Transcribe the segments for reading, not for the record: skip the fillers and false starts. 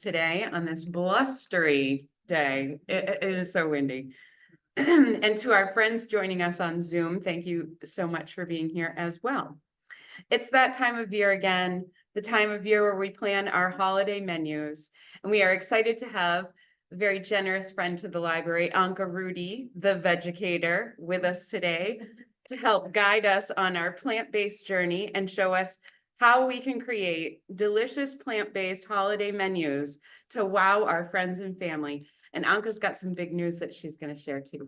today on this blustery day. It is so windy. And to our friends joining us on Zoom, thank you so much for being here as well. It's that time of year again, the time of year where we plan our holiday menus. And we are excited to have a very generous friend to the library, Anke Rudy, the vegucator, with us today to help guide us on our plant-based journey and show us how we can create delicious plant-based holiday menus to wow our friends and family. And Anke's got some big news that she's going to share too.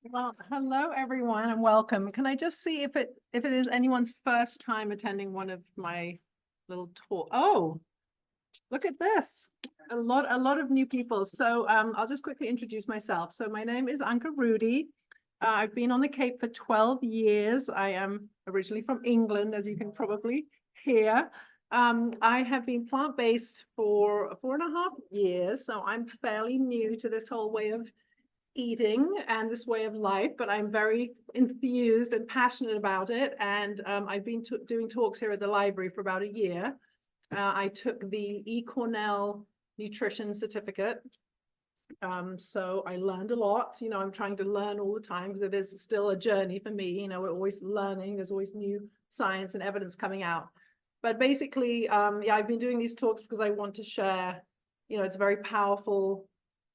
Well, hello everyone and welcome. Can I just see if it is anyone's first time attending one of my little talk? Oh, look at this. A lot of new people. So I'll just quickly introduce myself. So my name is Anke Rudy. I've been on the Cape for 12 years. I am originally from England, as you can probably hear. I have been plant-based for 4.5 years, so I'm fairly new to this whole way of eating and this way of life, but I'm very enthused and passionate about it. And I've been doing talks here at the library for about a year. I took the eCornell nutrition certificate. So I learned a lot. You know, I'm trying to learn all the time because it is still a journey for me. You know, we're always learning. There's always new science and evidence coming out. But basically, yeah, I've been doing these talks because I want to share, you know, it's very powerful,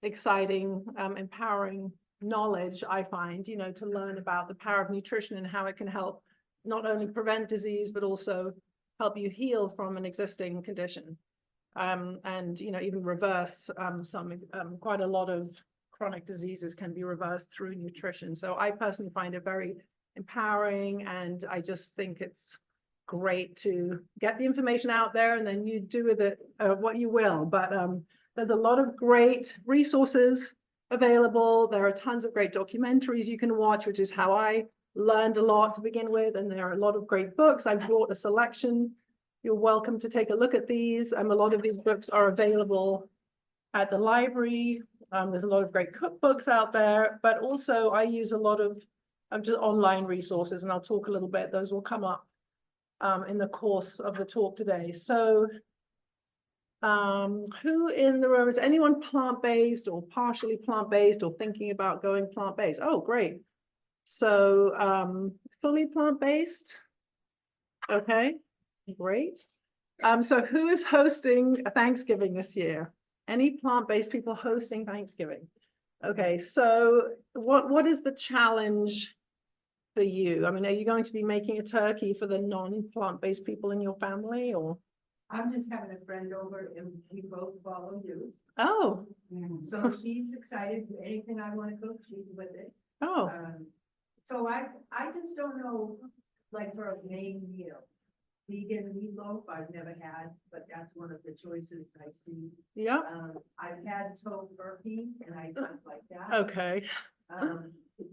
exciting, empowering knowledge, I find, you know, to learn about the power of nutrition and how it can help not only prevent disease, but also help you heal from an existing condition. And, you know, even reverse quite a lot of chronic diseases can be reversed through nutrition. So I personally find it very empowering, and I just think it's great to get the information out there and then you do with it what you will. But there's a lot of great resources available. There are tons of great documentaries you can watch, which is how I learned a lot to begin with. And there are a lot of great books. I've brought a selection. You're welcome to take a look at these. A lot of these books are available at the library. There's a lot of great cookbooks out there, but also I use a lot of just online resources, and I'll talk a little bit. Those will come up in the course of the talk today. So who in the room, is anyone plant-based or partially plant-based or thinking about going plant-based? Oh, great. So fully plant-based. Okay, great. So who is hosting Thanksgiving this year? Any plant-based people hosting Thanksgiving? Okay, so what is the challenge for you? I mean, are you going to be making a turkey for the non-plant-based people in your family, or? I'm just having a friend over and we both follow you. Oh. So she's excited. Anything I want to cook, she's with it. Oh. So I just don't know, like for a main meal. Vegan meatloaf I've never had, but that's one of the choices I see. Yeah. I've had tofu turkey and I don't like that. Okay.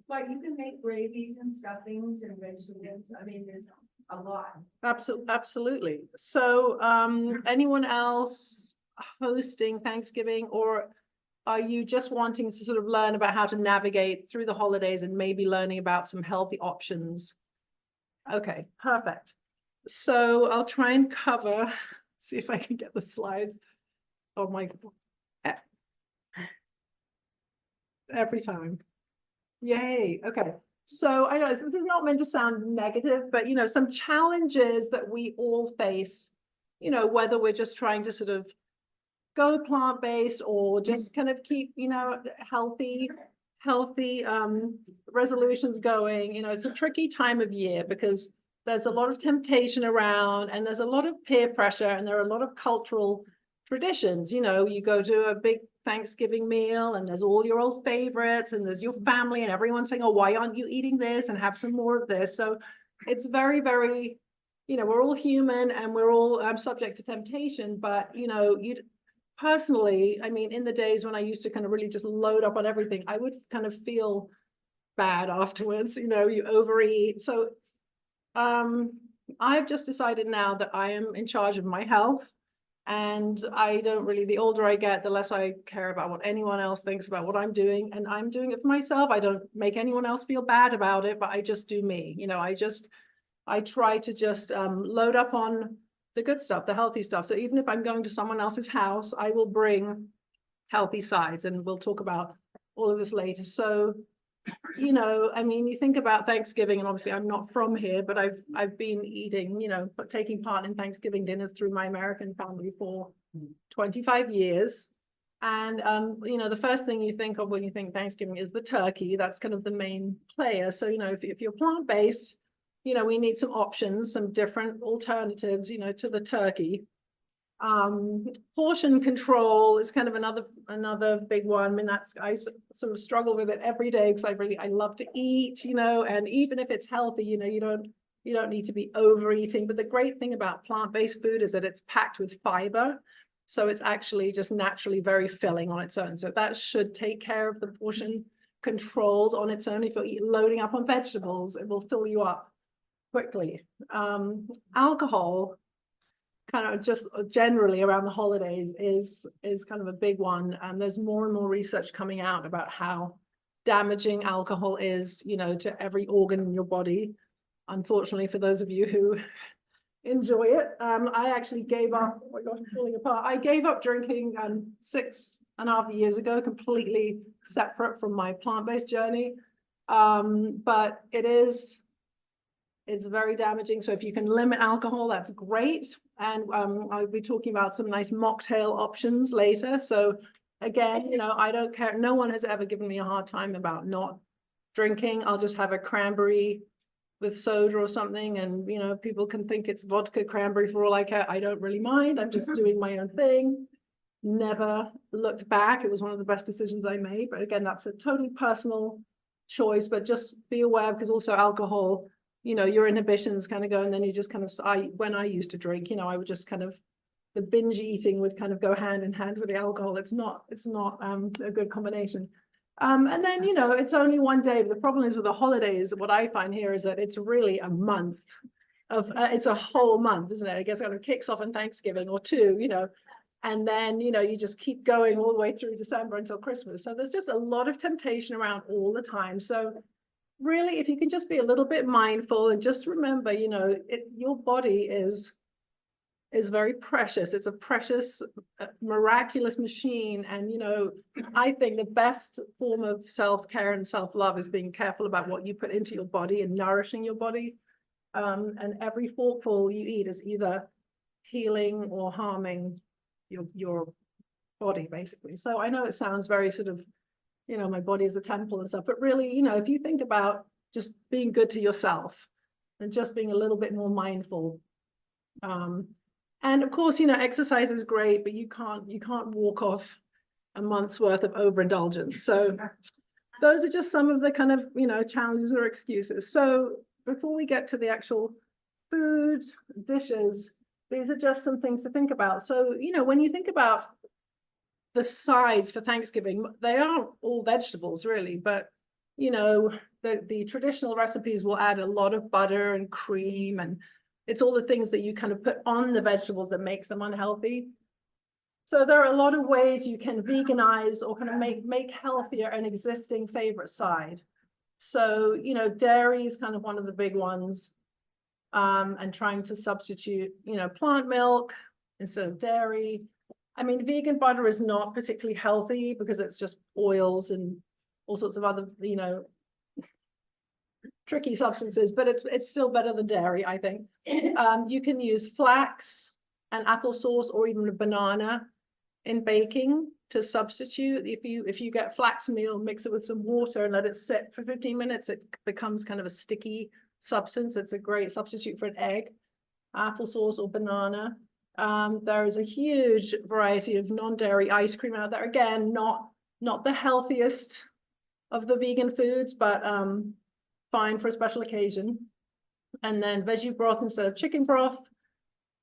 But you can make gravies and stuffings and vegetables. I mean, there's a lot. Absolutely. So anyone else hosting Thanksgiving, or are you just wanting to sort of learn about how to navigate through the holidays and maybe learning about some healthy options? Okay, perfect. So I'll try and cover, see if I can get the slides. Oh my, every time. Yay, okay. So I know this is not meant to sound negative, but, you know, some challenges that we all face, you know, whether we're just trying to sort of go plant-based or just kind of keep, you know, healthy resolutions going. You know, it's a tricky time of year because there's a lot of temptation around and there's a lot of peer pressure and there are a lot of cultural traditions. You know, you go to a big Thanksgiving meal and there's all your old favorites and there's your family and everyone's saying, oh, why aren't you eating this, and have some more of this. So it's very, very, you know, we're all human and we're all subject to temptation. But, you know, personally, I mean, in the days when I used to kind of really just load up on everything, I would kind of feel bad afterwards, you know, you overeat. So I've just decided now that I am in charge of my health. And I don't really, the older I get, the less I care about what anyone else thinks about what I'm doing. And I'm doing it for myself. I don't make anyone else feel bad about it, but I just do me. You know, I try to just load up on the good stuff, the healthy stuff. So even if I'm going to someone else's house, I will bring healthy sides, and we'll talk about all of this later. So, you know, I mean, you think about Thanksgiving, and obviously I'm not from here, but I've been eating, you know, but taking part in Thanksgiving dinners through my American family for 25 years. And, you know, the first thing you think of when you think Thanksgiving is the turkey. That's kind of the main player. So, you know, if you're plant-based, you know, we need some options, some different alternatives, you know, to the turkey. Portion control is kind of another big one. I mean, I sort of struggle with it every day because I love to eat, you know, and even if it's healthy, you know, you don't need to be overeating. But the great thing about plant-based food is that it's packed with fiber. So it's actually just naturally very filling on its own. So that should take care of the portion controlled on its own. If you're loading up on vegetables, it will fill you up quickly. Alcohol, kind of just generally around the holidays, is kind of a big one. And there's more and more research coming out about how damaging alcohol is, you know, to every organ in your body. Unfortunately, for those of you who enjoy it, I actually gave up. Oh my gosh, I'm falling apart. I gave up drinking 6.5 years ago, completely separate from my plant-based journey. But it's very damaging. So if you can limit alcohol, that's great. And I'll be talking about some nice mocktail options later. So again, you know, I don't care. No one has ever given me a hard time about not drinking. I'll just have a cranberry with soda or something, and you know, people can think it's vodka cranberry for all I care. I don't really mind. I'm just doing my own thing. Never looked back. It was one of the best decisions I made. But again, that's a totally personal choice. But just be aware, because also alcohol, you know, your inhibitions kind of go, and then you just kind of, when I used to drink, you know, I would just kind of, the binge eating would kind of go hand in hand with the alcohol. It's not a good combination. And then, you know, it's only one day. But the problem is with the holidays, what I find here is that it's really a month of, it's a whole month, isn't it? I guess it kind of kicks off on Thanksgiving or two, you know, and then, you know, you just keep going all the way through December until Christmas. So there's just a lot of temptation around all the time. So really, if you can just be a little bit mindful and just remember, you know, your body is very precious. It's a precious, miraculous machine. And, you know, I think the best form of self-care and self-love is being careful about what you put into your body and nourishing your body. And every forkful you eat is either healing or harming your body, basically. So I know it sounds very sort of, you know, my body is a temple and stuff, but really, you know, if you think about just being good to yourself and just being a little bit more mindful. And of course, you know, exercise is great, but you can't walk off a month's worth of overindulgence. So those are just some of the kind of, you know, challenges or excuses. So before we get to the actual food dishes, these are just some things to think about. So, you know, when you think about the sides for Thanksgiving, they aren't all vegetables really, but you know, the traditional recipes will add a lot of butter and cream, and it's all the things that you kind of put on the vegetables that makes them unhealthy. So there are a lot of ways you can veganize or kind of make healthier an existing favorite side. So, you know, dairy is kind of one of the big ones, and trying to substitute, you know, plant milk instead of dairy. I mean, vegan butter is not particularly healthy because it's just oils and all sorts of other, you know, tricky substances, but it's still better than dairy, I think. You can use flax and applesauce or even a banana in baking to substitute. If you get flax meal, mix it with some water and let it sit for 15 minutes, it becomes kind of a sticky substance. It's a great substitute for an egg, applesauce or banana. There is a huge variety of non-dairy ice cream out there. Again, not the healthiest of the vegan foods, but fine for a special occasion. And then veggie broth instead of chicken broth.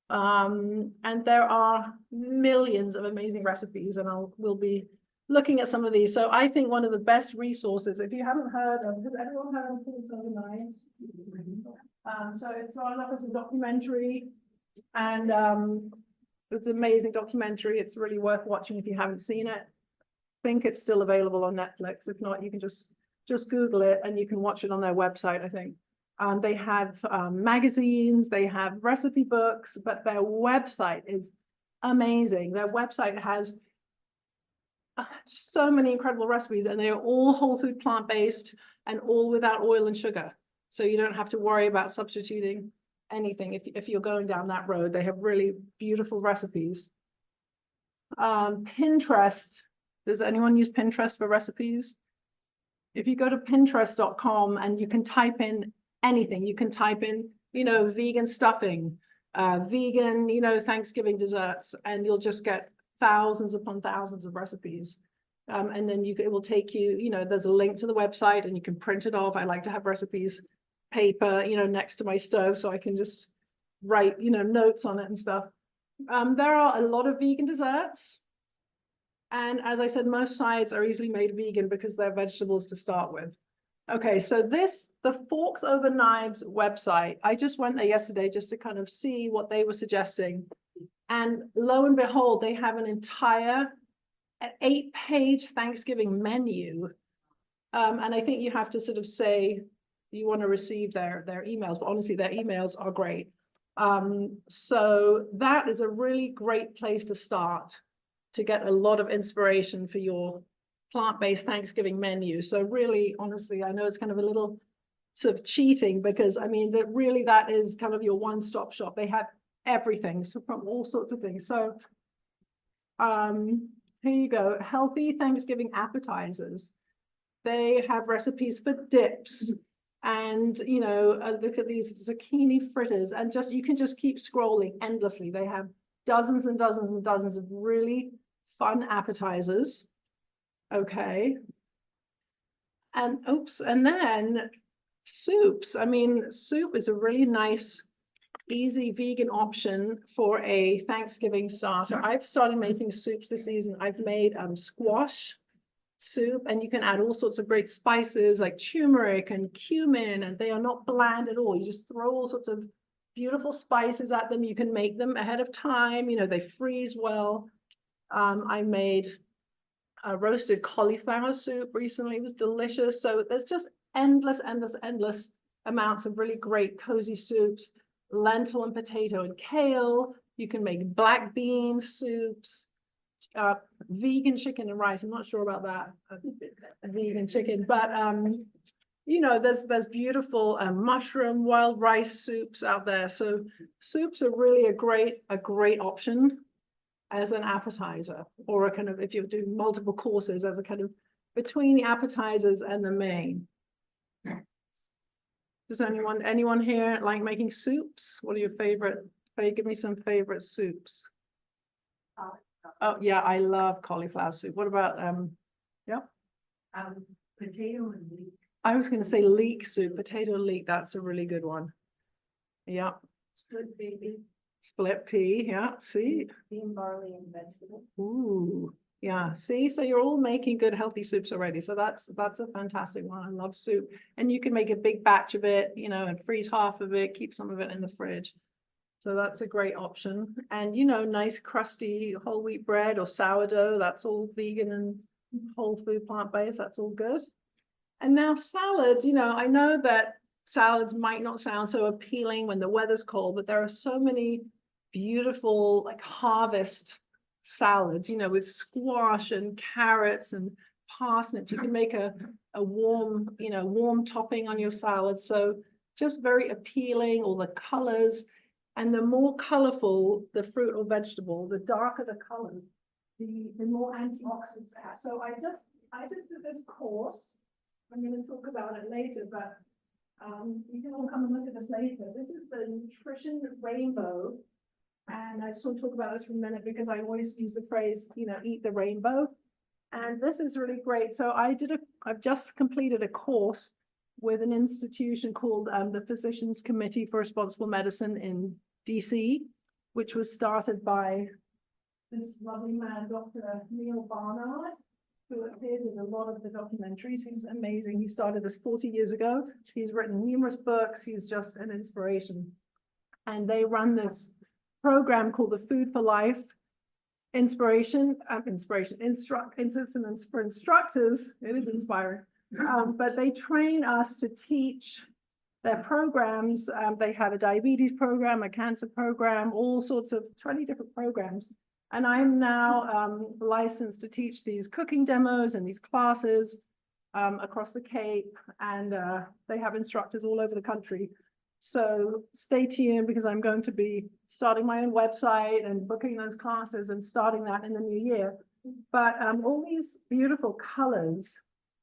And there are millions of amazing recipes, and we'll be looking at some of these. So I think one of the best resources, if you haven't heard of, has everyone heard of Foods Over Knives? So it started off as a documentary, and it's an amazing documentary. It's really worth watching if you haven't seen it. I think it's still available on Netflix. If not, you can just Google it and you can watch it on their website, I think. They have magazines, they have recipe books, but their website is amazing. Their website has so many incredible recipes, and they are all whole food, plant-based, and all without oil and sugar. So you don't have to worry about substituting anything if you're going down that road. They have really beautiful recipes. Pinterest. Does anyone use Pinterest for recipes? If you go to pinterest.com and you can type in anything, you can type in, vegan stuffing, vegan, Thanksgiving desserts, and you'll just get thousands upon thousands of recipes. And then it will take you, there's a link to the website and you can print it off. I like to have recipes paper, next to my stove so I can just write, notes on it and stuff. There are a lot of vegan desserts. And as I said, most sides are easily made vegan because they're vegetables to start with. Okay, so the Forks Over Knives website, I just went there yesterday just to kind of see what they were suggesting. And lo and behold, they have an entire 8-page Thanksgiving menu. And I think you have to sort of say you want to receive their emails, but honestly, their emails are great. So that is a really great place to start to get a lot of inspiration for your plant-based Thanksgiving menu. So really, honestly, I know it's kind of a little sort of cheating because I mean that really that is kind of your one-stop shop. They have everything, so from all sorts of things. So here you go, healthy Thanksgiving appetizers. They have recipes for dips and look at these zucchini fritters, and you can just keep scrolling endlessly. They have dozens and dozens and dozens of really fun appetizers. Okay. And and then soups. I mean, soup is a really nice, easy vegan option for a Thanksgiving starter. I've started making soups this season. I've made squash soup, and you can add all sorts of great spices like turmeric and cumin, and they are not bland at all. You just throw all sorts of beautiful spices at them. You can make them ahead of time. They freeze well. I made a roasted cauliflower soup recently. It was delicious. So there's just endless amounts of really great cozy soups. Lentil and potato and kale. You can make black bean soups. Vegan chicken and rice. I'm not sure about that. Vegan chicken, but there's beautiful mushroom wild rice soups out there. So soups are really a great option as an appetizer, or a kind of, if you're doing multiple courses, as a kind of between the appetizers and the main. Does anyone here like making soups? What are your favorite? Give me some favorite soups. Oh yeah, I love cauliflower soup. What about Potato and leek. I was going to say leek soup, potato leek. That's a really good one. Yeah. Split baby. Split pea. Yeah. See. Bean, barley, and vegetable. Ooh. Yeah. See. So you're all making good healthy soups already. So that's a fantastic one. I love soup, and you can make a big batch of it, and freeze half of it, keep some of it in the fridge. So that's a great option. And nice crusty whole wheat bread or sourdough. That's all vegan and whole food plant-based. That's all good. And now salads, I know that salads might not sound so appealing when the weather's cold, but there are so many beautiful like harvest salads, with squash and carrots and parsnips. You can make a warm, warm topping on your salad. So just very appealing, all the colors. And the more colorful the fruit or vegetable, the darker the color, the more antioxidants it has. So I just did this course. I'm going to talk about it later, but you can all come and look at this later. This is the nutrition rainbow. And I just want to talk about this for a minute because I always use the phrase, eat the rainbow. And this is really great. So I've just completed a course with an institution called the Physicians Committee for Responsible Medicine in DC, which was started by this lovely man, Dr. Neil Barnard, who appears in a lot of the documentaries. He's amazing. He started this 40 years ago. He's written numerous books. He's just an inspiration. And they run this program called the Food for Life Inspiration for instructors. It is inspiring. But they train us to teach their programs. They have a diabetes program, a cancer program, all sorts of 20 different programs. And I'm now licensed to teach these cooking demos and these classes across the Cape, and they have instructors all over the country. So stay tuned, because I'm going to be starting my own website and booking those classes and starting that in the new year. But all these beautiful colors,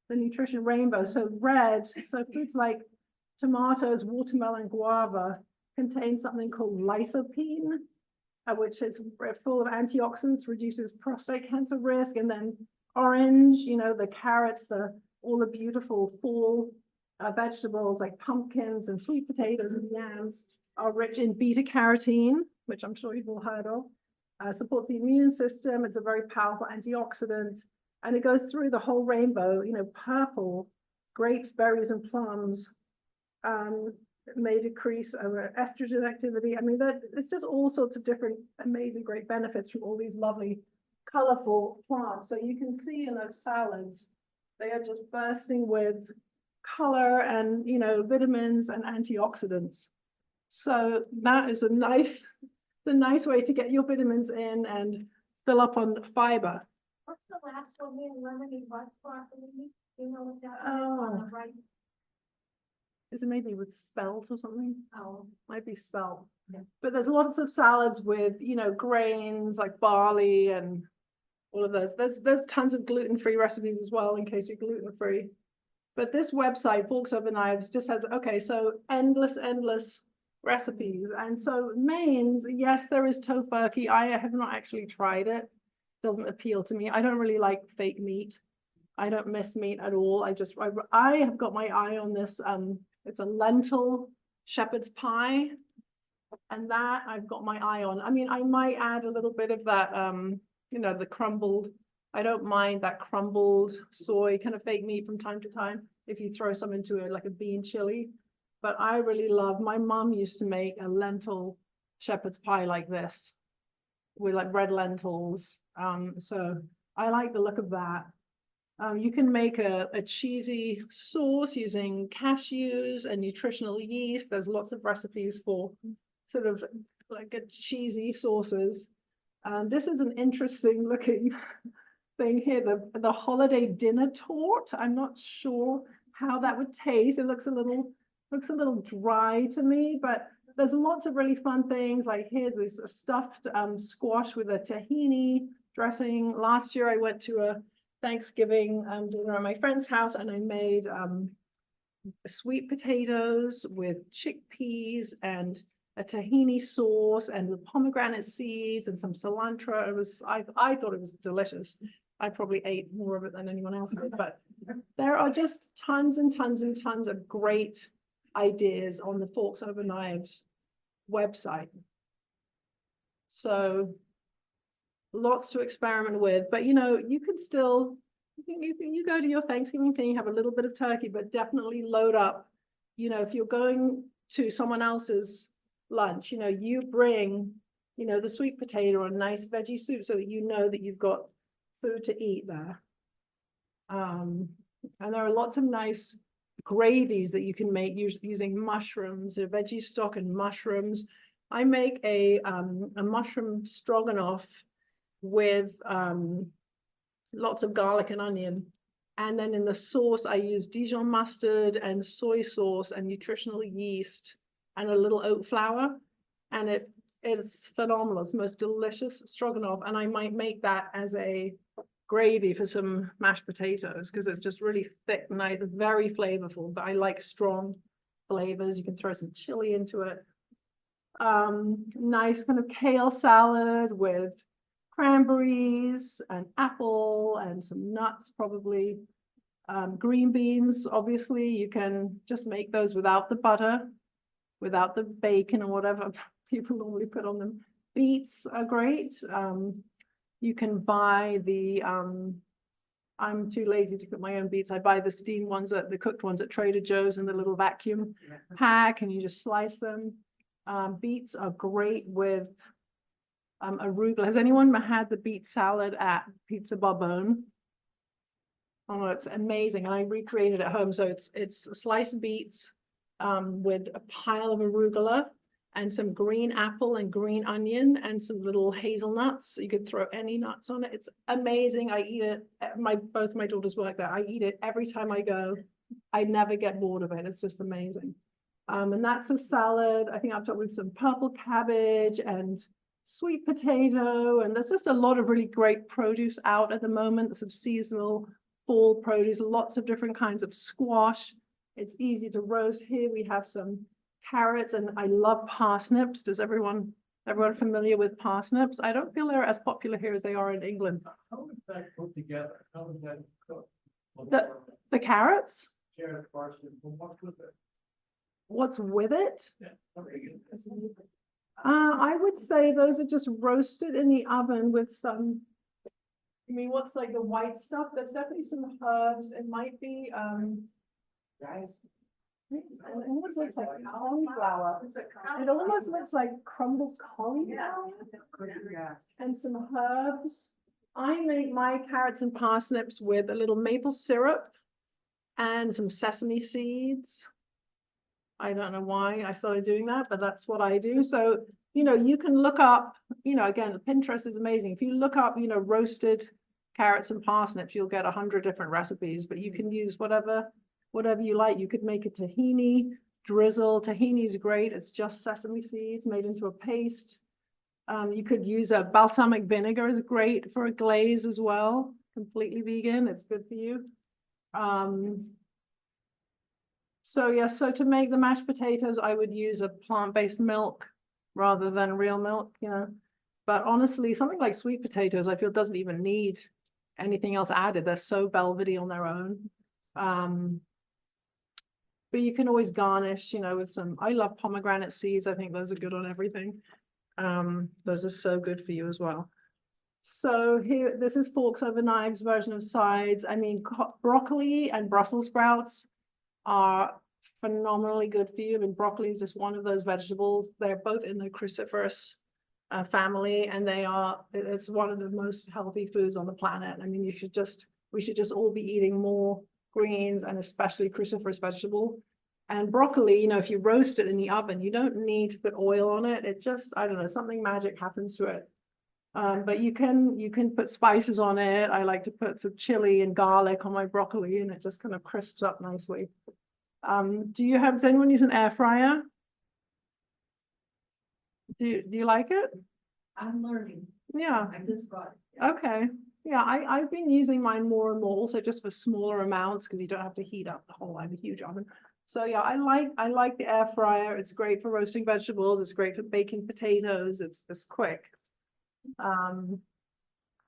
the nutrition rainbow. So red, so foods like tomatoes, watermelon, guava contain something called lycopene, which is full of antioxidants, reduces prostate cancer risk. And then orange, you know, the carrots, all the beautiful fall vegetables like pumpkins and sweet potatoes and yams are rich in beta carotene, which I'm sure you've all heard of. Supports the immune system. It's a very powerful antioxidant, and it goes through the whole rainbow. You know, purple, grapes, berries, and plums may decrease estrogen activity. I mean, it's just all sorts of different amazing, great benefits from all these lovely, colorful plants. So you can see in those salads, they are just bursting with color and, you know, vitamins and antioxidants. So that is a nice way to get your vitamins in and fill up on fiber. What's the last one there, lemony butt broccoli? You know what that is on the right? Is it maybe with spelt or something? Oh, Might be spelt. Yeah. But there's lots of salads with, you know, grains like barley and all of those. There's tons of gluten-free recipes as well, in case you're gluten-free. But this website, Forks Over Knives, just has, okay, so endless recipes. And so mains, yes, there is tofurkey. I have not actually tried it. Doesn't appeal to me. I don't really like fake meat. I don't miss meat at all. I have got my eye on this. It's a lentil shepherd's pie, and that I've got my eye on. I mean, I might add a little bit of that, you know, the crumbled. I don't mind that crumbled soy kind of fake meat from time to time if you throw some into it, like a bean chili. But I really love, my mom used to make a lentil shepherd's pie like this with like red lentils. So I like the look of that. You can make a cheesy sauce using cashews and nutritional yeast. There's lots of recipes for sort of like a cheesy sauces. This is an interesting looking thing here, the holiday dinner tort. I'm not sure how that would taste. It looks a little dry to me, but there's lots of really fun things. Like here's this stuffed squash with a tahini dressing. Last year I went to a Thanksgiving dinner at my friend's house, and I made sweet potatoes with chickpeas and a tahini sauce and with pomegranate seeds and some cilantro. I thought it was delicious. I probably ate more of it than anyone else did, but there are just tons and tons and tons of great ideas on the Forks Over Knives website. So lots to experiment with, but you know, you can still, you go to your Thanksgiving thing, you have a little bit of turkey, but definitely load up. You know, if you're going to someone else's lunch, you know, you bring, you know, the sweet potato or a nice veggie soup so that you know that you've got food to eat there. And there are lots of nice gravies that you can make using mushrooms, a veggie stock and mushrooms. I make a mushroom stroganoff with lots of garlic and onion. And then in the sauce, I use Dijon mustard and soy sauce and nutritional yeast and a little oat flour. And it's phenomenal. It's the most delicious stroganoff. And I might make that as a gravy for some mashed potatoes because it's just really thick, nice, very flavorful. But I like strong flavors. You can throw some chili into it. Nice kind of kale salad with cranberries and apple and some nuts, probably. Green beans, obviously, you can just make those without the butter, without the bacon or whatever people normally put on them. Beets are great. You can buy the, I'm too lazy to cook my own beets. I buy the steamed ones, the cooked ones at Trader Joe's in the little vacuum pack, and you just slice them. Beets are great with arugula. Has anyone had the beet salad at Pizza Barbone? Oh, it's amazing. And I recreated it at home. So it's sliced beets, with a pile of arugula and some green apple and green onion and some little hazelnuts. You could throw any nuts on it. It's amazing. I eat it. Both my daughters work there. I eat it every time I go. I never get bored of it. It's just amazing. And that's a salad. I think I've talked with some purple cabbage and sweet potato. And there's just a lot of really great produce out at the moment. Some seasonal fall produce, lots of different kinds of squash. It's easy to roast. Here we have some carrots, and I love parsnips. Does everyone familiar with parsnips? I don't feel they're as popular here as they are in England. How is that put together? How is that cooked? The carrots? Carrot parsnip, what's with it? What's with it? Yeah, very good. I would say those are just roasted in the oven with some. I mean, what's like the white stuff? There's definitely some herbs. It might be Guys. it almost looks like cauliflower. It almost looks like crumbled cauliflower and some herbs. I make my carrots and parsnips with a little maple syrup and some sesame seeds. I don't know why I started doing that, but that's what I do. So, you know, you can look up, you know, again, Pinterest is amazing. If you look up, you know, roasted carrots and parsnips, you'll get 100 different recipes, but you can use whatever you like. You could make a tahini drizzle. Tahini is great. It's just sesame seeds made into a paste. You could use a balsamic vinegar is great for a glaze as well. Completely vegan. It's good for you. So yeah, so to make the mashed potatoes, I would use a plant-based milk rather than real milk, you know. But honestly, something like sweet potatoes, I feel doesn't even need anything else added. They're so velvety on their own. But you can always garnish, you know, with some, I love pomegranate seeds. I think those are good on everything. Those are so good for you as well. So here, this is forks over knives version of sides. I mean, broccoli and Brussels sprouts are phenomenally good for you. I mean, broccoli is just one of those vegetables. They're both in the cruciferous family, and it's one of the most healthy foods on the planet. I mean, we should just all be eating more greens and especially cruciferous vegetable. And broccoli, you know, if you roast it in the oven, you don't need to put oil on it. It just, I don't know, something magic happens to it. But you can put spices on it. I like to put some chili and garlic on my broccoli, and it just kind of crisps up nicely. Does anyone use an air fryer? Do you like it? I'm learning. Yeah. I just got it. Okay. Yeah, I've been using mine more and more, also just for smaller amounts because you don't have to heat up the whole. I have a huge oven. So yeah, I like the air fryer. It's great for roasting vegetables. It's great for baking potatoes. It's quick. And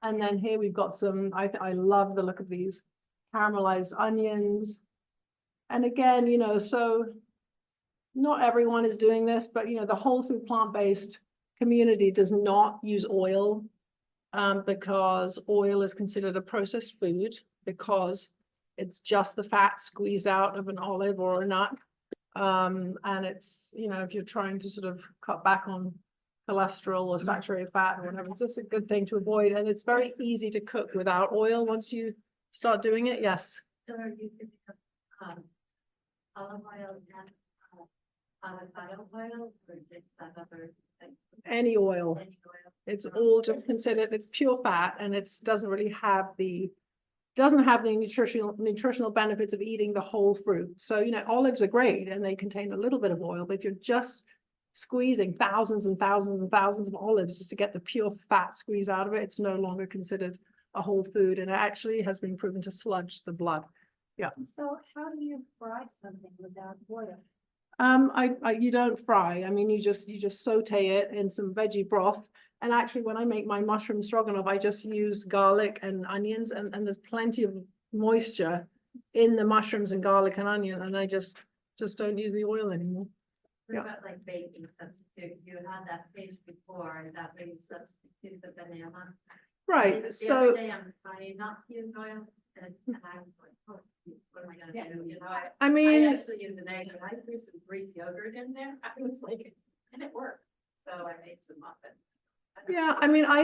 then here we've got some, I love the look of these caramelized onions. And again, you know, so not everyone is doing this, but you know, the whole food plant-based community does not use oil because oil is considered a processed food because it's just the fat squeezed out of an olive or a nut. And it's, you know, if you're trying to sort of cut back on cholesterol or saturated fat or whatever, it's just a good thing to avoid. And it's very easy to cook without oil once you start doing it. Yes. So you could have olive oil and avocado oil or just that other thing? Any oil. Any oil. It's all just considered, it's pure fat, and it doesn't really have the nutritional benefits of eating the whole fruit. So, you know, olives are great and they contain a little bit of oil, but if you're just squeezing thousands and thousands and thousands of olives just to get the pure fat squeeze out of it, it's no longer considered a whole food, and it actually has been proven to sludge the blood. Yeah. So how do you fry something without oil? You don't fry. I mean, you just saute it in some veggie broth. And actually, when I make my mushroom stroganoff, I just use garlic and onions, and there's plenty of moisture in the mushrooms and garlic and onion, and I just don't use the oil anymore. What Yeah. about like baking substitute? You had that page before, is that where you substitute the banana? Right. The So other day I'm trying not to use oil and I'm like, oh, what am I gonna do? You know, I I mean, actually used an egg and I threw some Greek yogurt in there. I was like, and it worked. So I made some muffins. yeah, I mean, I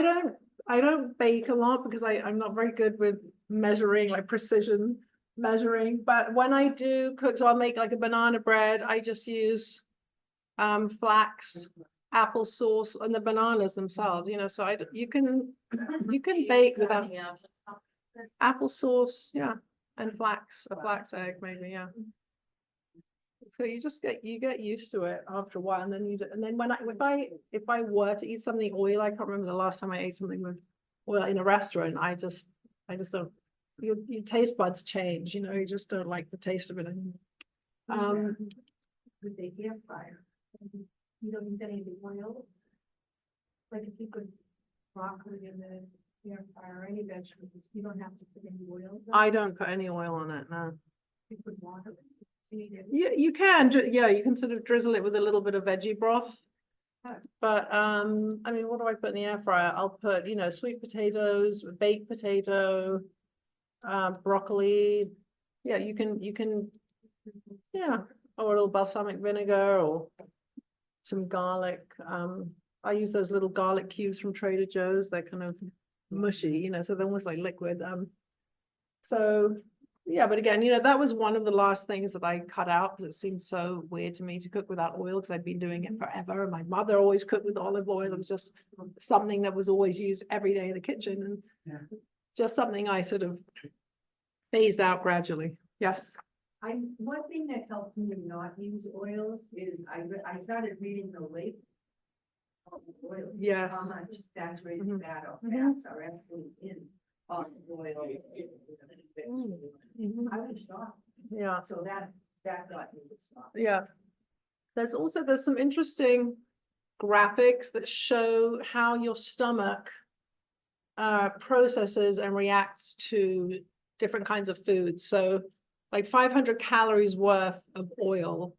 don't bake a lot because I'm not very good with measuring like precision. measuring, but when I do cook, so I'll make like a banana bread, I just use flax, applesauce, and the bananas themselves, you know, so you can bake without Yeah. applesauce, yeah, and a flax egg maybe, yeah. So you just get used to it after a while, and then and then if I were to eat something oily, I can't remember the last time I ate something with oil in a restaurant. I just don't. Your taste buds change, you know. You just don't like the taste of it anymore. With the air fryer, you don't use any of the oils? Like if you could broccoli in the air fryer, or any vegetables, you don't have to put any oils. on it. I don't put any oil on it, no. You put water. You need it. You can, yeah, you can sort of drizzle it with a little bit of veggie broth. Oh. But I mean, what do I put in the air fryer? I'll put, you know, sweet potatoes, baked potato, broccoli. Yeah, you can, yeah, or a little balsamic vinegar or some garlic. I use those little garlic cubes from Trader Joe's. They're kind of mushy, you know, so they're almost like liquid. So yeah, but again, you know, that was one of the last things that I cut out because it seemed so weird to me to cook without oil because I'd been doing it forever. And my mother always cooked with olive oil. It was just something that was always used every day in the kitchen, and just something I sort of phased out gradually. Yes. One thing that helped me not use oils is I started reading the label of the oil. Yes. How much saturated Mhm. fat or Mhm. fats are actually in olive oil. Mhm. I was shocked, Yeah. so that got me to stop. Yeah. There's some interesting graphics that show how your stomach processes and reacts to different kinds of foods. So like 500 calories worth of oil.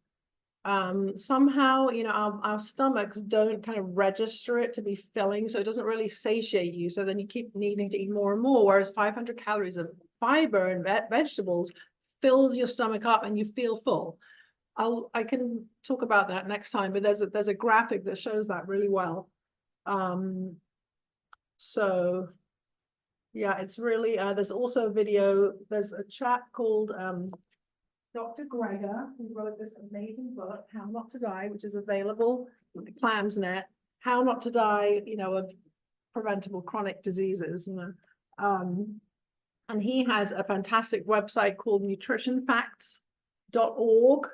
Somehow, you know, our stomachs don't kind of register it to be filling, so it doesn't really satiate you. So then you keep needing to eat more and more, whereas 500 calories of fiber and vegetables fills your stomach up and you feel full. I can talk about that next time, but there's a graphic that shows that really well. So yeah, it's really there's also a video. There's a chap called Dr. Greger, who wrote this amazing book, How Not to Die, which is available on the Clamsnet. How Not to Die, you know, of preventable chronic diseases, you know. And he has a fantastic website called nutritionfacts.org.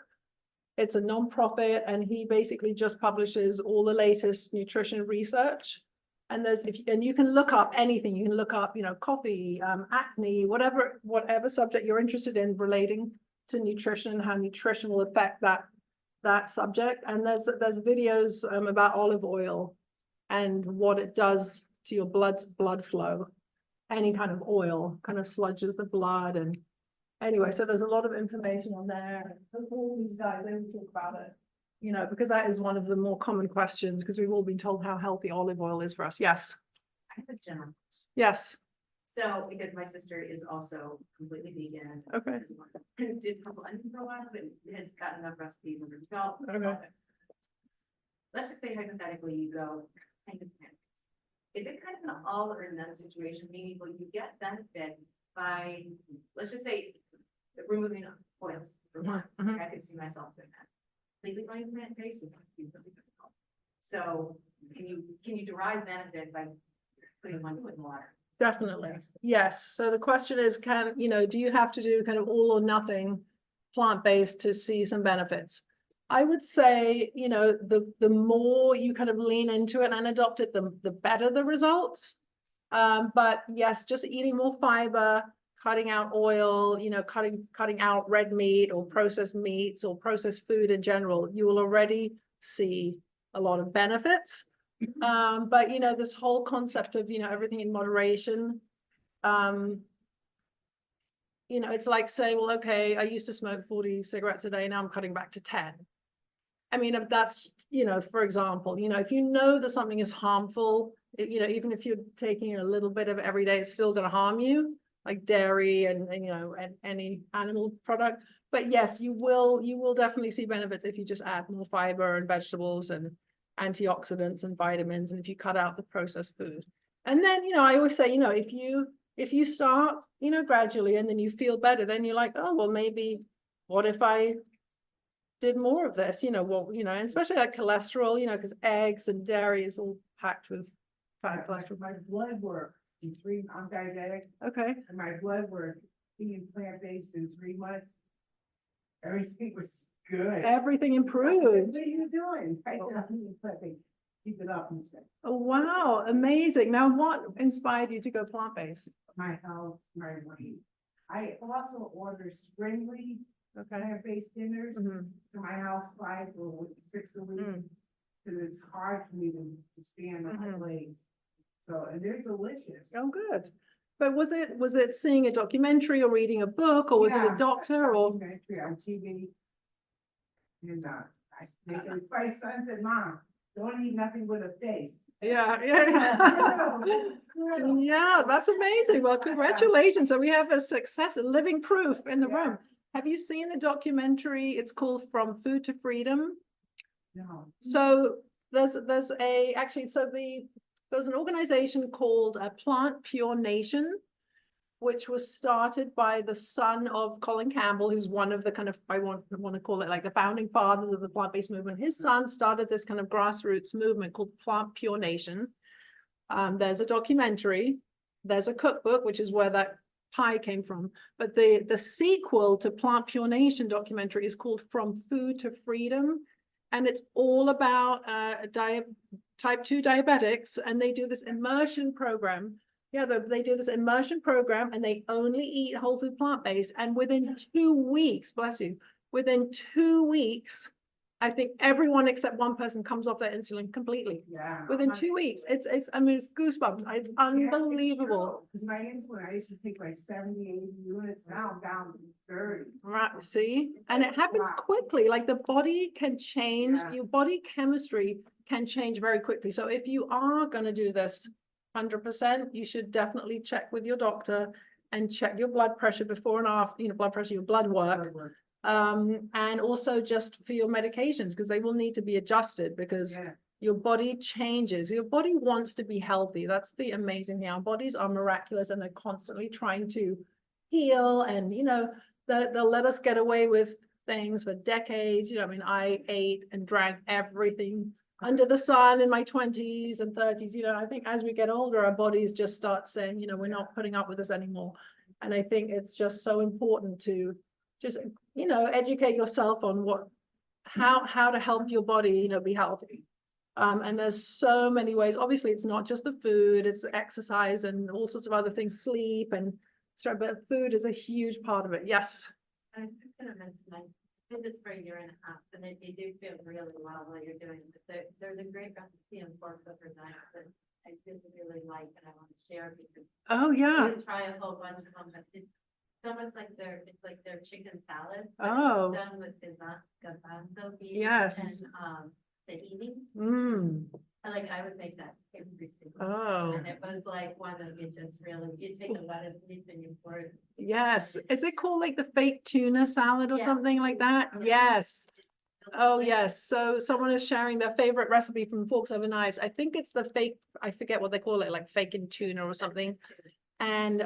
It's a nonprofit, and he basically just publishes all the latest nutrition research. And and you can look up anything. You can look up, you know, coffee, acne, whatever subject you're interested in relating to nutrition, how nutrition will affect that subject. And there's videos about olive oil and what it does to your blood flow. Any kind of oil kind of sludges the blood. And anyway, so there's a lot of information on there. All these guys, they will talk about it, you know, because that is one of the more common questions, because we've all been told how healthy olive oil is for us. Yes. I have a general. Yes. So, because my sister is also completely vegan. Okay. Did purple onion for a while, but has gotten enough recipes under the belt. Okay. Let's just say hypothetically you go kind of plant. Is it kind of an all or none situation, meaning will you get benefit by, let's just say, removing oils for one? Mhm. Like, I could see myself doing that. Completely going plant-based is really difficult. So can you derive benefit by putting one foot in water? Definitely. Yes. So the question is, do you have to do kind of all or nothing plant-based to see some benefits? I would say, you know, the more you kind of lean into it and adopt it, the better the results. But yes, just eating more fiber, cutting out oil, you know, cutting out red meat or processed meats or processed food in general, you will already see a lot of benefits. But you know, this whole concept of, you know, everything in moderation, you know, it's like saying, well, okay, I used to smoke 40 cigarettes a day, now I'm cutting back to 10. I mean, if that's, you know, for example, you know, if you know that something is harmful, you know, even if you're taking a little bit of it every day, it's still going to harm you, like dairy and you know, and any animal product. But yes, you will definitely see benefits if you just add more fiber and vegetables and antioxidants and vitamins, and if you cut out the processed food. And then, you know, I always say, you know, if if you start, you know, gradually and then you feel better, then you're like, oh, well, maybe what if I did more of this, you know, well, you know, and especially like cholesterol, you know, because eggs and dairy is all packed with bad cholesterol. My blood work in I'm diabetic, Okay. and my blood work being plant-based in 3 months. Everything was good. Everything I said, improved. what are you doing? I said, I'm eating plant-based. Keep it up, he said. Oh, wow, amazing. Now, what inspired you to go plant-based? My health, my weight. I also order springly Okay. plant-based dinners Mhm. to my house 5 or 6 a week. Mm. Cause it's hard for me to stand on my Mhm. legs. So, and they're delicious. Oh, good. But was it seeing a documentary or reading a book, or was it Yeah, a doctor or? documentary on TV. And, they said, my son said, Mom, don't eat nothing with a face. Yeah, yeah. Yeah, that's amazing. Well, congratulations. So we have a success, a living proof in the Yeah. room. Have you seen the documentary? It's called From Food to Freedom. No. So there's there's an organization called Plant Pure Nation, which was started by the son of Colin Campbell, who's one of the kind of, I want to call it like the founding fathers of the plant-based movement. His son started this kind of grassroots movement called Plant Pure Nation. There's a documentary, there's a cookbook, which is where that pie came from. But the sequel to Plant Pure Nation documentary is called From Food to Freedom. And it's all about type 2 diabetics, and they do this immersion program. Yeah, they do this immersion program and they only eat whole food plant-based. And within 2 weeks, bless you, within 2 weeks, I think everyone except one person comes off their insulin completely. Yeah. Within 2 weeks. I mean, it's goosebumps. It's unbelievable. Cause my insulin, I used to take like 70, 80 units, now I'm down to 30. Right, see? And it happens Wow. quickly, like the body can change, Yeah. your body chemistry can change very quickly. So if you are gonna do this 100%, you should definitely check with your doctor and check your blood pressure before and after, you know, blood pressure, your blood work. And also just for your medications, because they will need to be adjusted because Yeah. your body changes. Your body wants to be healthy. That's the amazing thing. Our bodies are miraculous and they're constantly trying to heal, and you know, they'll let us get away with things for decades. You know, I mean, I ate and drank everything under the sun in my 20s and 30s. You know, I think as we get older, our bodies just start saying, you know, we're not putting up with this anymore. And I think it's just so important to just, you know, educate yourself on how to help your body, you know, be healthy. And there's so many ways. Obviously, it's not just the food, it's exercise and all sorts of other things, sleep and stuff, but food is a huge part of it. Yes. I was just gonna mention, I did this for a year and a half, and you do feel really well while you're doing it. There's a great recipe in pork liver night that I really like, and I want to share because Oh, I yeah. didn't try a whole bunch of them, but it's almost like their chicken salad. but Oh. it's done with garbanzo beans Yes. and tahini. Mm. And I would make that every single. Oh, And it was like one that you just really, you take a lettuce leaf and you pour it. yes. Is it called like the fake tuna salad or Yeah. something like that? Yes. Oh, yes. So someone is sharing their favorite recipe from Forks Over Knives. I think it's the fake, I forget what they call it, like fake and tuna or something. And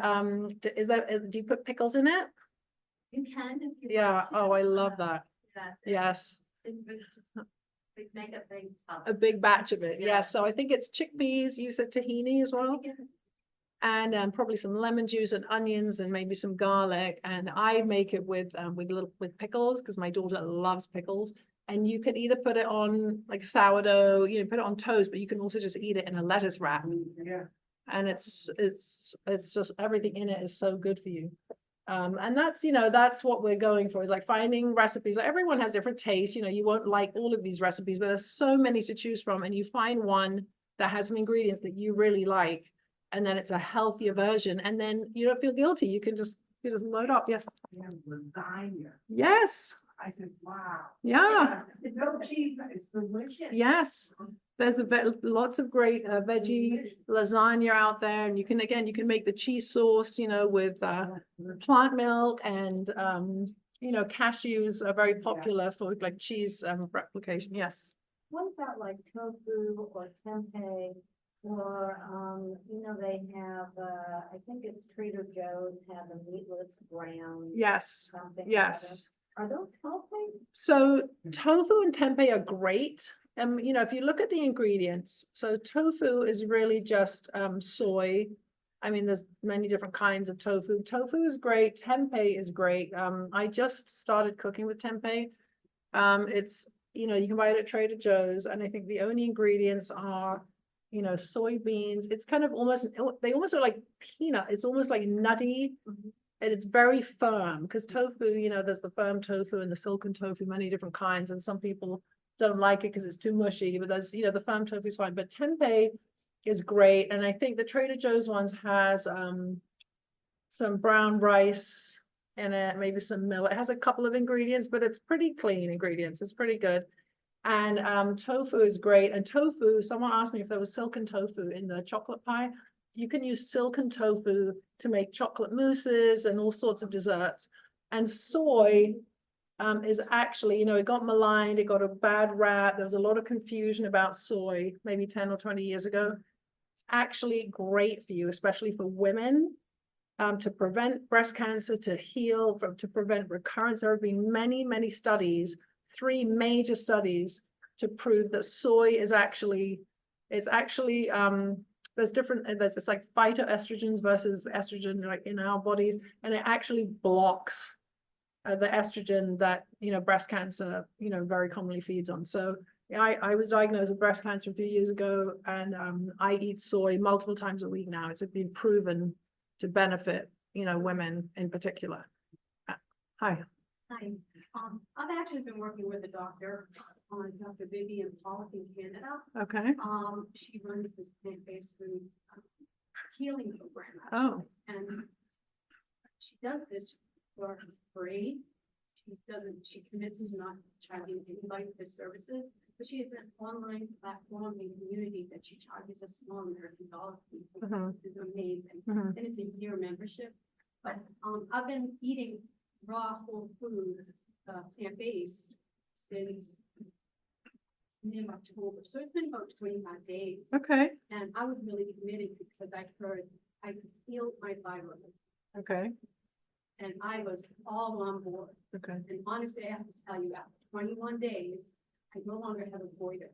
do you put pickles in it? You can if you. Yeah. want to. Oh, I love that. That's it. Yes. It was just, make a big tub. A big batch of it. Yeah. Yeah. So I think it's chickpeas. You said tahini as well. And probably some lemon juice and onions and maybe some garlic. And I make it with pickles because my daughter loves pickles. And you can either put it on like sourdough, you know, put it on toast, but you can also just eat it in a lettuce wrap. Yeah. And it's just everything in it is so good for you. And that's, you know, that's what we're going for, is like finding recipes. Like everyone has different tastes, you know, you won't like all of these recipes, but there's so many to choose from, and you find one that has some ingredients that you really like, and then it's a healthier version, and then you don't feel guilty. You just load up. Yes. Yeah, lasagna. Yes. I said, wow. Yeah. It's no cheese, but it's delicious. Yes. There's lots of great veggie lasagna out there, and you can make the cheese sauce, you know, with plant milk, and you know, cashews are very popular for like cheese replication. Yes. What about like tofu or tempeh? Or, they have, I think it's Trader Joe's have a meatless brown. Yes, Something. or yes. other. Are those healthy? So tofu and tempeh are great. If you look at the ingredients, so tofu is really just soy. I mean, there's many different kinds of tofu. Tofu is great. Tempeh is great. I just started cooking with tempeh. It's, you can buy it at Trader Joe's, and I think the only ingredients are, soybeans. It's kind of almost, they almost are like peanut. It's almost like nutty. And it's very firm, because tofu, there's the firm tofu and the silken tofu, many different kinds, and some people don't like it because it's too mushy, but there's, the firm tofu is fine, but tempeh is great, and I think the Trader Joe's ones has some brown rice in it, maybe some millet. It has a couple of ingredients, but it's pretty clean ingredients. It's pretty good. And tofu is great. And tofu, someone asked me if there was silken tofu in the chocolate pie. You can use silken tofu to make chocolate mousses and all sorts of desserts. And soy is actually, it got maligned, it got a bad rap. There was a lot of confusion about soy maybe 10 or 20 years ago. It's actually great for you, especially for women, to prevent breast cancer, to heal, to prevent recurrence. There have been many, many studies, 3 major studies to prove that soy is actually, there's like phytoestrogens versus estrogen like in our bodies, and it actually blocks the estrogen that, breast cancer, very commonly feeds on. So I was diagnosed with breast cancer a few years ago, and I eat soy multiple times a week now. It's been proven to benefit, women in particular. Hi. Hi, I've actually been working with a doctor on Dr. Vivian Pollock in Canada. Okay. She runs this plant-based food healing program. Oh. And she does this for free. She commits to not charging anybody for services, but she has an online platform and community that she charges a small American dollar fee. It's amazing. And it's a year membership. But I've been eating raw whole foods, plant-based since mid-October. So it's been about 25 days. Okay. And I was really committed because I heard I could heal my thyroid. Okay. And I was all on board. Okay. And honestly, I have to tell you, after 21 days, I no longer have a goiter.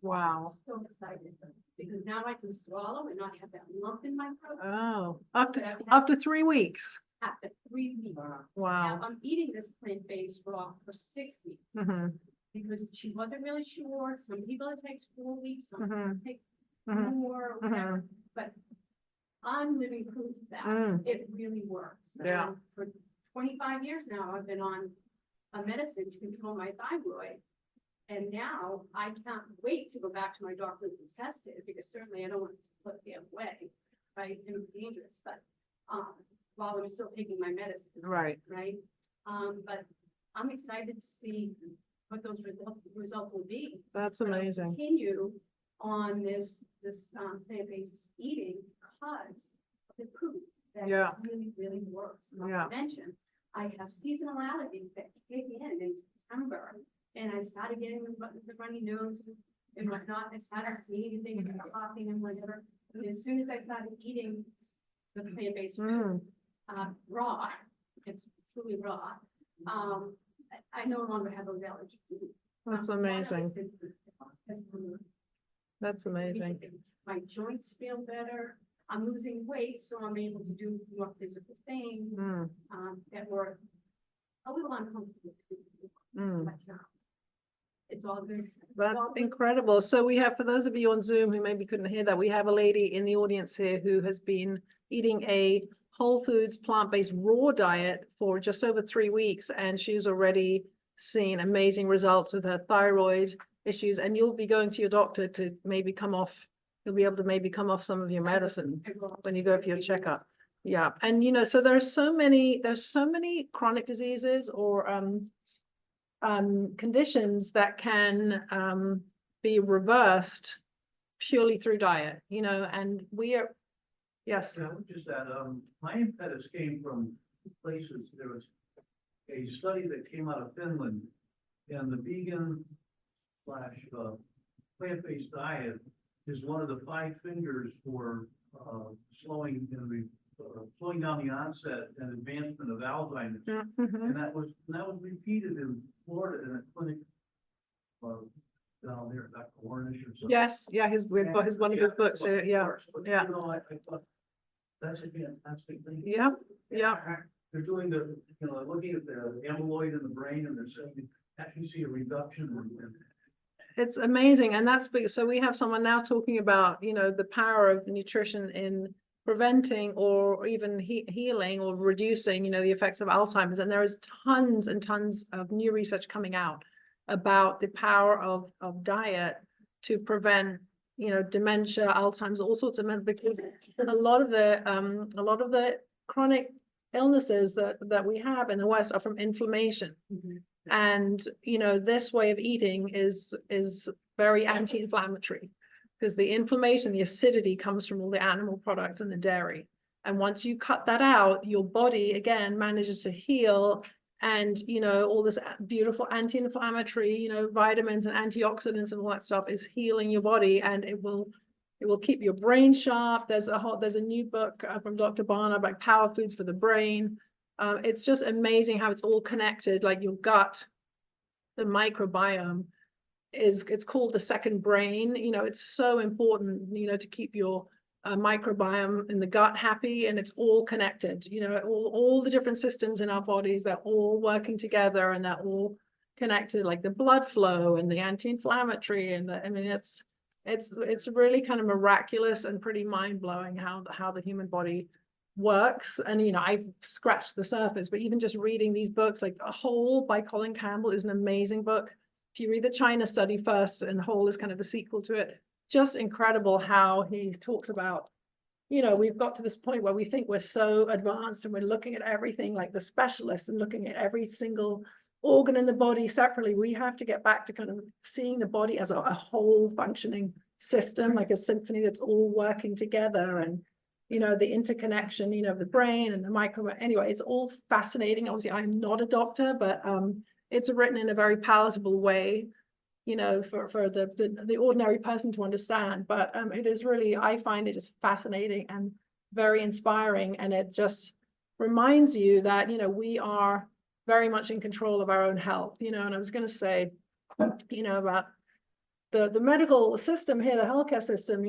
Wow. So excited because now I can swallow and not have that lump in my throat Oh, after 3 weeks. after 3 weeks. Wow. Now, I'm eating this plant-based raw for 6 weeks because she wasn't really sure. Some people it takes 4 weeks, some people it takes more, whatever. But I'm living proof that it really works. Yeah. And for 25 years now, I've been on a medicine to control my thyroid. And now I can't wait to go back to my doctor to test it, because certainly I don't want to put it away, right? It would be dangerous, but while I'm still taking my medicine. Right. Right? But I'm excited to see what those results will be. That's But I'll amazing. Continue on this plant-based eating because of the proof that it Yeah. really, really works. Not Yeah. to mention, I have seasonal allergies that kick in September, and I started getting the runny nose and whatnot. I started sneezing and coughing and whatever. And as soon as I started eating the plant-based food, raw, it's truly raw, I no longer have those allergies. That's amazing. That's amazing. My joints feel better. I'm losing weight, so I'm able to do more physical things that were a little uncomfortable. But, it's all good. That's incredible. So we have, for those of you on Zoom who maybe couldn't hear that, we have a lady in the audience here who has been eating a whole foods, plant-based raw diet for just over 3 weeks, and she's already seen amazing results with her thyroid issues. And you'll be going to your doctor to maybe come off, you'll be able to maybe come off some of your medicine when you go for your checkup. Yeah. And so there's so many chronic diseases or conditions that can be reversed purely through diet, and we are, yes. Yeah, I would just add, my impetus came from places. There was a study that came out of Finland, and the vegan slash plant-based diet is one of the 5 fingers for, slowing, slowing down the onset and advancement of Alzheimer's. Mhm. And that was repeated in Florida in a clinic, down there, Dr. Warnish or something. Yes, yeah, we've got one of his books, Of yeah, course, but, yeah. You know, I thought, that's a fantastic thing. yeah, yeah. They're doing looking at the amyloid in the brain, and they're saying you actually see a reduction in. It's amazing, and that's big. So we have someone now talking about, the power of nutrition in preventing or even healing or reducing, the effects of Alzheimer's. And there is tons and tons of new research coming out about the power of diet to prevent, dementia, Alzheimer's, all sorts of because a lot of the chronic illnesses that we have in the West are from inflammation. And, this way of eating is very anti-inflammatory because the inflammation, the acidity comes from all the animal products and the dairy. And once you cut that out, your body again manages to heal and, all this beautiful anti-inflammatory, vitamins and antioxidants and all that stuff is healing your body, and it will keep your brain sharp. There's a new book from Dr. Barna about power foods for the brain. It's just amazing how it's all connected, like your gut, the microbiome it's called the second brain. It's so important, to keep your microbiome in the gut happy, and it's all connected, all the different systems in our bodies, they're all working together and they're all connected, like the blood flow and the anti-inflammatory and it's really kind of miraculous and pretty mind-blowing how the human body works. And I've scratched the surface, but even just reading these books, like Whole by Colin Campbell is an amazing book. If you read the China study first, and Whole is kind of the sequel to it, just incredible how he talks about, we've got to this point where we think we're so advanced and we're looking at everything like the specialists and looking at every single organ in the body separately. We have to get back to kind of seeing the body as a whole functioning system, like a symphony that's all working together, and the interconnection, of the brain and the micro. Anyway, it's all fascinating. Obviously, I'm not a doctor, but it's written in a very palatable way, for the ordinary person to understand. But it is really, I find it just fascinating and very inspiring, and it just reminds you that we are very much in control of our own health. And I was going to say, about the medical system here, the healthcare system.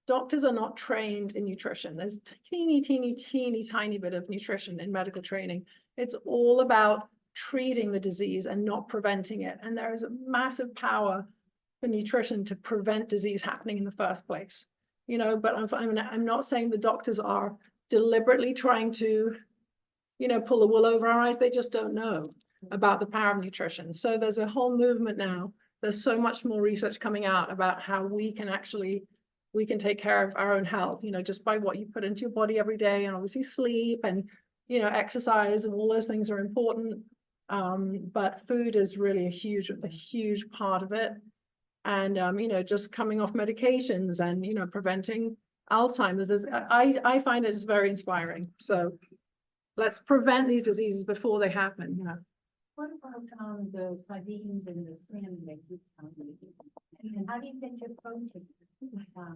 Doctors are not trained in nutrition. There's teeny tiny bit of nutrition in medical training. It's all about treating the disease and not preventing it. And there is a massive power for nutrition to prevent disease happening in the first place. But I'm not saying the doctors are deliberately trying to, pull the wool over our eyes. They just don't know about the power of nutrition. So there's a whole movement now. There's so much more research coming out about how we can take care of our own health, just by what you put into your body every day, and obviously sleep and, exercise and all those things are important. But food is really a huge part of it. And, just coming off medications and, preventing Alzheimer's I find it just very inspiring. So let's prevent these diseases before they happen. What about the sardines and the salmon that you and how do you get your protein? How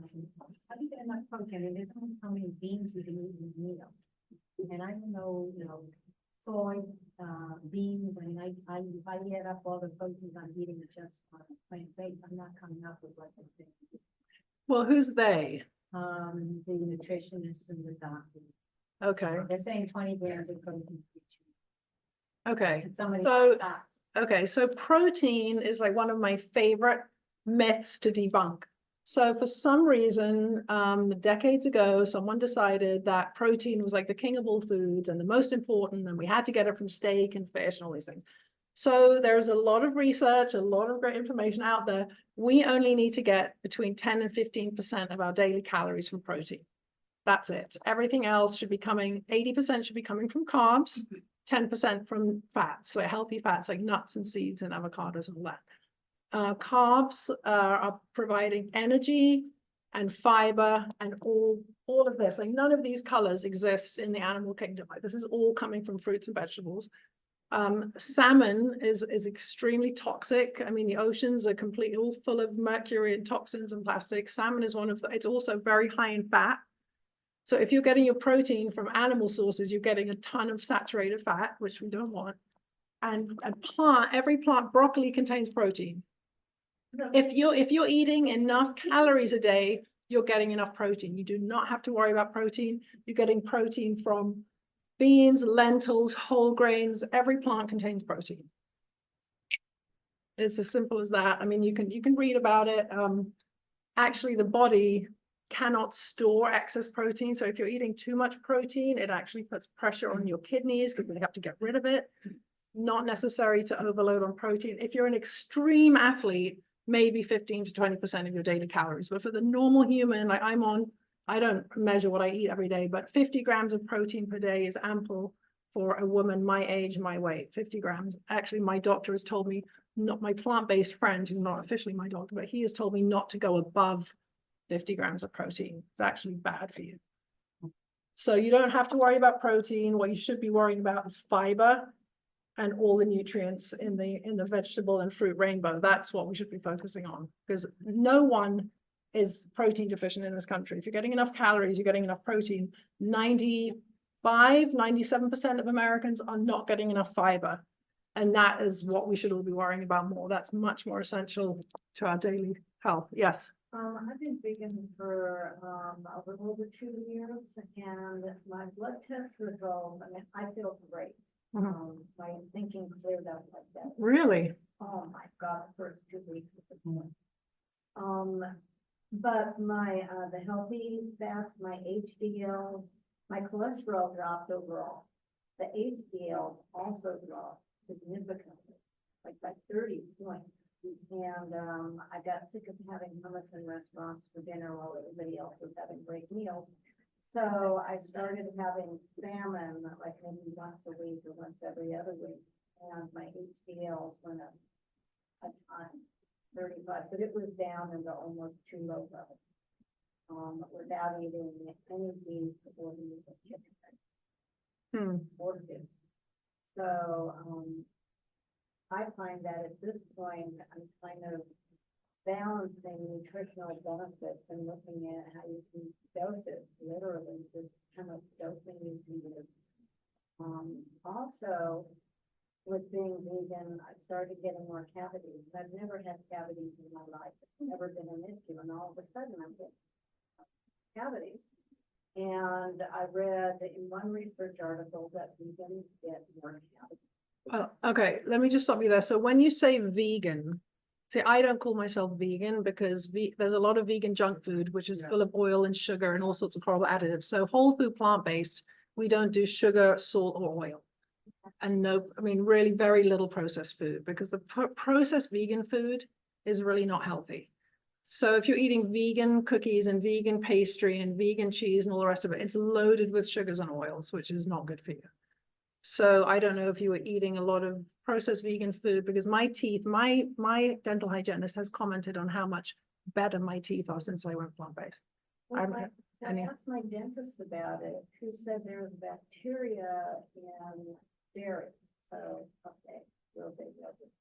do you get enough protein? And there's only so many beans you can eat in a meal. And I don't know, soy, beans. I mean, if I add up all the proteins I'm eating just plant-based, I'm not coming up with what I think. Well, who's they? The nutritionists and the doctors. Okay. They're saying 20 grams of protein. Okay. And somebody So, stops. okay. So protein is like one of my favorite myths to debunk. So for some reason, decades ago, someone decided that protein was like the king of all foods and the most important, and we had to get it from steak and fish and all these things. So there's a lot of research, a lot of great information out there. We only need to get between 10 and 15% of our daily calories from protein. That's it. Everything else should be coming, 80% should be coming from carbs, 10% from fats, so healthy fats like nuts and seeds and avocados and all that. Carbs are providing energy and fiber and all of this. Like none of these colors exist in the animal kingdom. Like this is all coming from fruits and vegetables. Salmon is extremely toxic. I mean, the oceans are completely all full of mercury and toxins and plastic. Salmon is one of the, it's also very high in fat. So if you're getting your protein from animal sources, you're getting a ton of saturated fat, which we don't want. And every plant, broccoli contains protein. If you're eating enough calories a day, you're getting enough protein. You do not have to worry about protein. You're getting protein from beans, lentils, whole grains. Every plant contains protein. It's as simple as that. I mean, you can read about it. Actually, the body cannot store excess protein. So if you're eating too much protein, it actually puts pressure on your kidneys because they have to get rid of it. Not necessary to overload on protein. If you're an extreme athlete, maybe 15 to 20% of your daily calories. But for the normal human, like I don't measure what I eat every day, but 50 grams of protein per day is ample for a woman my age, my weight, 50 grams. Actually, my doctor has told me, not my plant-based friend, who's not officially my doctor, but he has told me not to go above 50 grams of protein. It's actually bad for you. So you don't have to worry about protein. What you should be worrying about is fiber and all the nutrients in the vegetable and fruit rainbow. That's what we should be focusing on, because no one is protein deficient in this country. If you're getting enough calories, you're getting enough protein. 97% of Americans are not getting enough fiber. And that is what we should all be worrying about more. That's much more essential to our daily health. Yes. I've been vegan for a little over 2 years, and my blood test results, I mean, I feel great. My thinking cleared up like that. Really? Oh my God, the first 2 weeks of the month. But my the healthy fats, my HDL, my cholesterol dropped overall. The HDL also dropped significantly, like by 30 points. And I got sick of having hummus in restaurants for dinner while everybody else was having great meals. So I started having salmon like maybe once a week or once every other week. And my HDLs went up a ton, 35, but it was down into almost too low level. Without eating any beef or chicken or fish. So I find that at this point, I'm kind of balancing nutritional benefits and looking at how you can dose it, literally, just kind of dosing you can do. Also, with being vegan, I started getting more cavities. I've never had cavities in my life. It's never been an issue, and all of a sudden I'm getting cavities. And I read in one research article that vegans get more cavities. Well, okay, let me just stop you there. So when you say vegan, see, I don't call myself vegan because there's a lot of vegan junk food, which is full of oil and sugar and all sorts of horrible additives. So whole food, plant-based, we don't do sugar, salt, or oil. And no, I mean, really very little processed food, because the processed vegan food is really not healthy. So if you're eating vegan cookies and vegan pastry and vegan cheese and all the rest of it, it's loaded with sugars and oils, which is not good for you. So I don't know if you were eating a lot of processed vegan food, because my teeth, my dental hygienist has commented on how much better my teeth are since I went plant-based. Well, I asked my dentist about it, who said there was bacteria in dairy. So, okay, real big yogurt.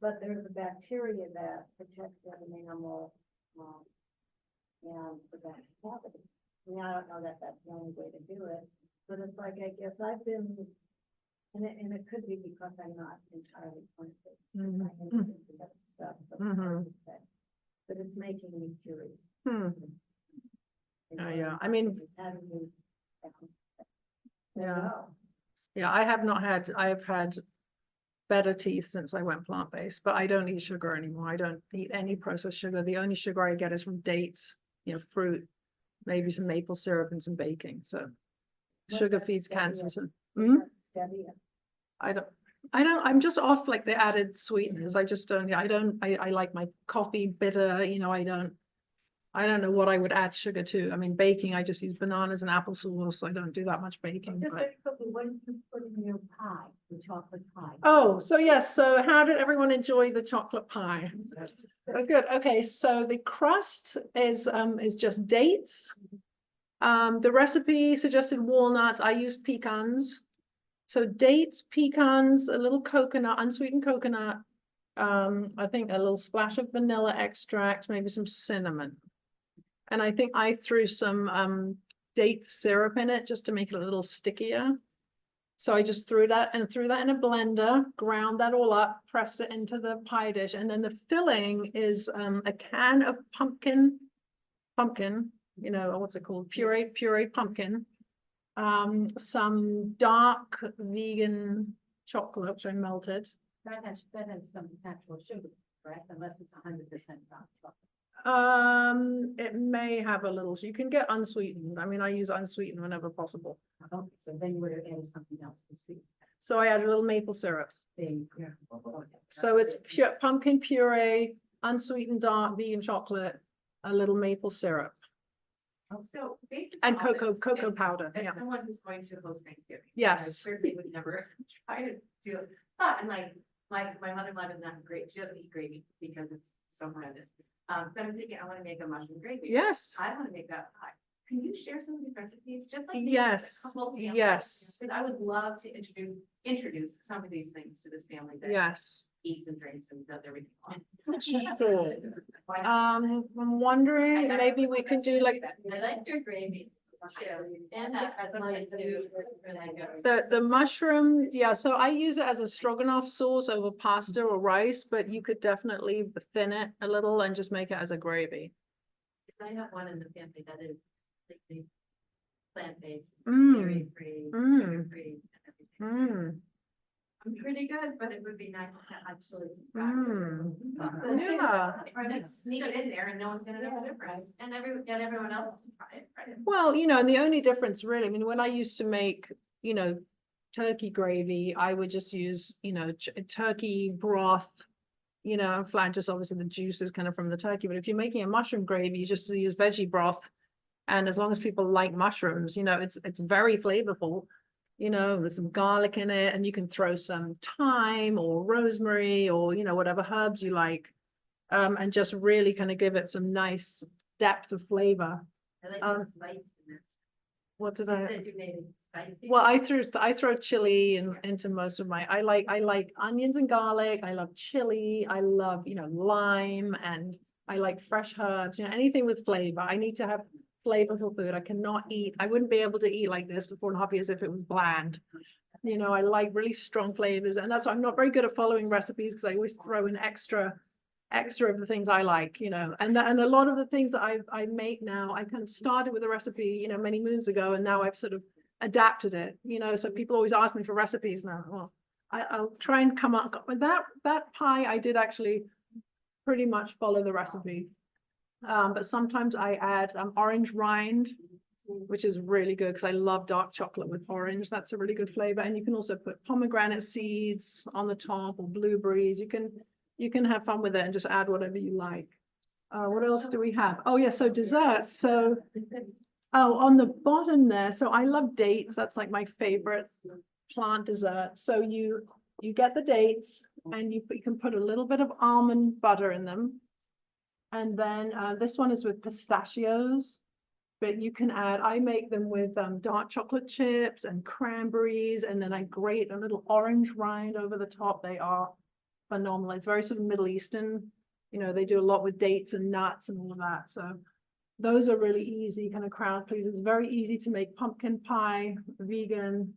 But there's a bacteria that protects an enamel and prevents cavity. I mean, I don't know that that's the only way to do it, but it's like, I guess I've been, and it could be because I'm not entirely conscious. Stuff, but it's making me curious. Yeah, I mean, yeah, I have had better teeth since I went plant-based, but I don't eat sugar anymore. I don't eat any processed sugar. The only sugar I get is from dates, fruit, maybe some maple syrup and some baking. So sugar feeds cancer. So, I'm just off like the added sweeteners. I just don't, I like my coffee bitter, I don't know what I would add sugar to. I mean, baking, I just use bananas and applesauce. I don't do that much baking. Just very quickly, what did you put in your pie, the chocolate pie? Oh, so yes. So how did everyone enjoy the chocolate pie? Oh, good. Okay. So the crust is just dates. The recipe suggested walnuts. I use pecans. So dates, pecans, a little coconut, unsweetened coconut. I think a little splash of vanilla extract, maybe some cinnamon. And I think I threw some date syrup in it just to make it a little stickier. So I just threw that in a blender, ground that all up, pressed it into the pie dish, and then the filling is a can of pumpkin, you know, what's it called? Pureed pumpkin. Some dark vegan chocolate, which I melted. That has some natural sugar, right? Unless it's 100% dark chocolate. It may have a little, so you can get unsweetened. I mean, I use unsweetened whenever possible. Okay, so then you would have added something else to sweeten. So I add a little maple syrup. There you go. Yeah. So it's pure pumpkin puree, unsweetened dark vegan chocolate, a little maple syrup, So basically. and cocoa powder. As Yeah. someone who's going to host Thanksgiving. Yes. I certainly would never try to do it, but I'm like, my mother-in-law does not great, she doesn't eat gravy because it's so horrendous. So I'm thinking, I wanna make a mushroom gravy. Yes. I wanna make that pie. Can you share some of these recipes, just like? maybe Yes. a couple samples? Yes. Because I would love to introduce some of these things to this family that Yes. eats and drinks and does everything. Sure. I'm wondering, maybe we can do like I like your gravy. And that has something to do with. the mushroom. Yeah, so I use it as a stroganoff sauce over pasta or rice, but you could definitely thin it a little and just make it as a gravy. I have one in the family that is completely plant-based, Mm, dairy-free, Mm. sugar-free, and everything. mm, I'm pretty good, but it would be nice to actually. mm. Yeah. Or just sneak it in there and no one's gonna know the difference, and get everyone else to try it, right? Well, you know, and the only difference really, I mean, when I used to make, you know, turkey gravy, I would just use, you know, turkey broth, you know, flat, just obviously the juice is kind of from the turkey, but if you're making a mushroom gravy, you just use veggie broth. And as long as people like mushrooms, you know, it's very flavorful. You know, there's some garlic in it, and you can throw some thyme or rosemary or, you know, whatever herbs you like. And just really kind of give it some nice depth of flavor. I like Um, the spice in it. What did You I? said you made it spicy. Well, I throw chili into most of my, I like onions and garlic. I love chili. I love, you know, lime, and I like fresh herbs, you know, anything with flavor. I need to have flavorful food. I wouldn't be able to eat like this for 4.5 years if it was bland. You know, I like really strong flavors, and that's why I'm not very good at following recipes, because I always throw in extra of the things I like, you know, and a lot of the things that I make now, I kind of started with a recipe, you know, many moons ago, and now I've sort of adapted it, you know, so people always ask me for recipes now. Well, I'll try and come up with that pie. I did actually pretty much follow the recipe. But sometimes I add orange rind, which is really good because I love dark chocolate with orange. That's a really good flavor. And you can also put pomegranate seeds on the top, or blueberries. You can have fun with it and just add whatever you like. What else do we have? Oh yeah, so desserts. So on the bottom there, so I love dates. That's like my favorite plant dessert. So you get the dates, and you can put a little bit of almond butter in them. And then this one is with pistachios, but you can add, I make them with dark chocolate chips and cranberries, and then I grate a little orange rind over the top. They are phenomenal. It's very sort of Middle Eastern. You know, they do a lot with dates and nuts and all of that. So those are really easy kind of crowd pleasers. It's very easy to make pumpkin pie, vegan.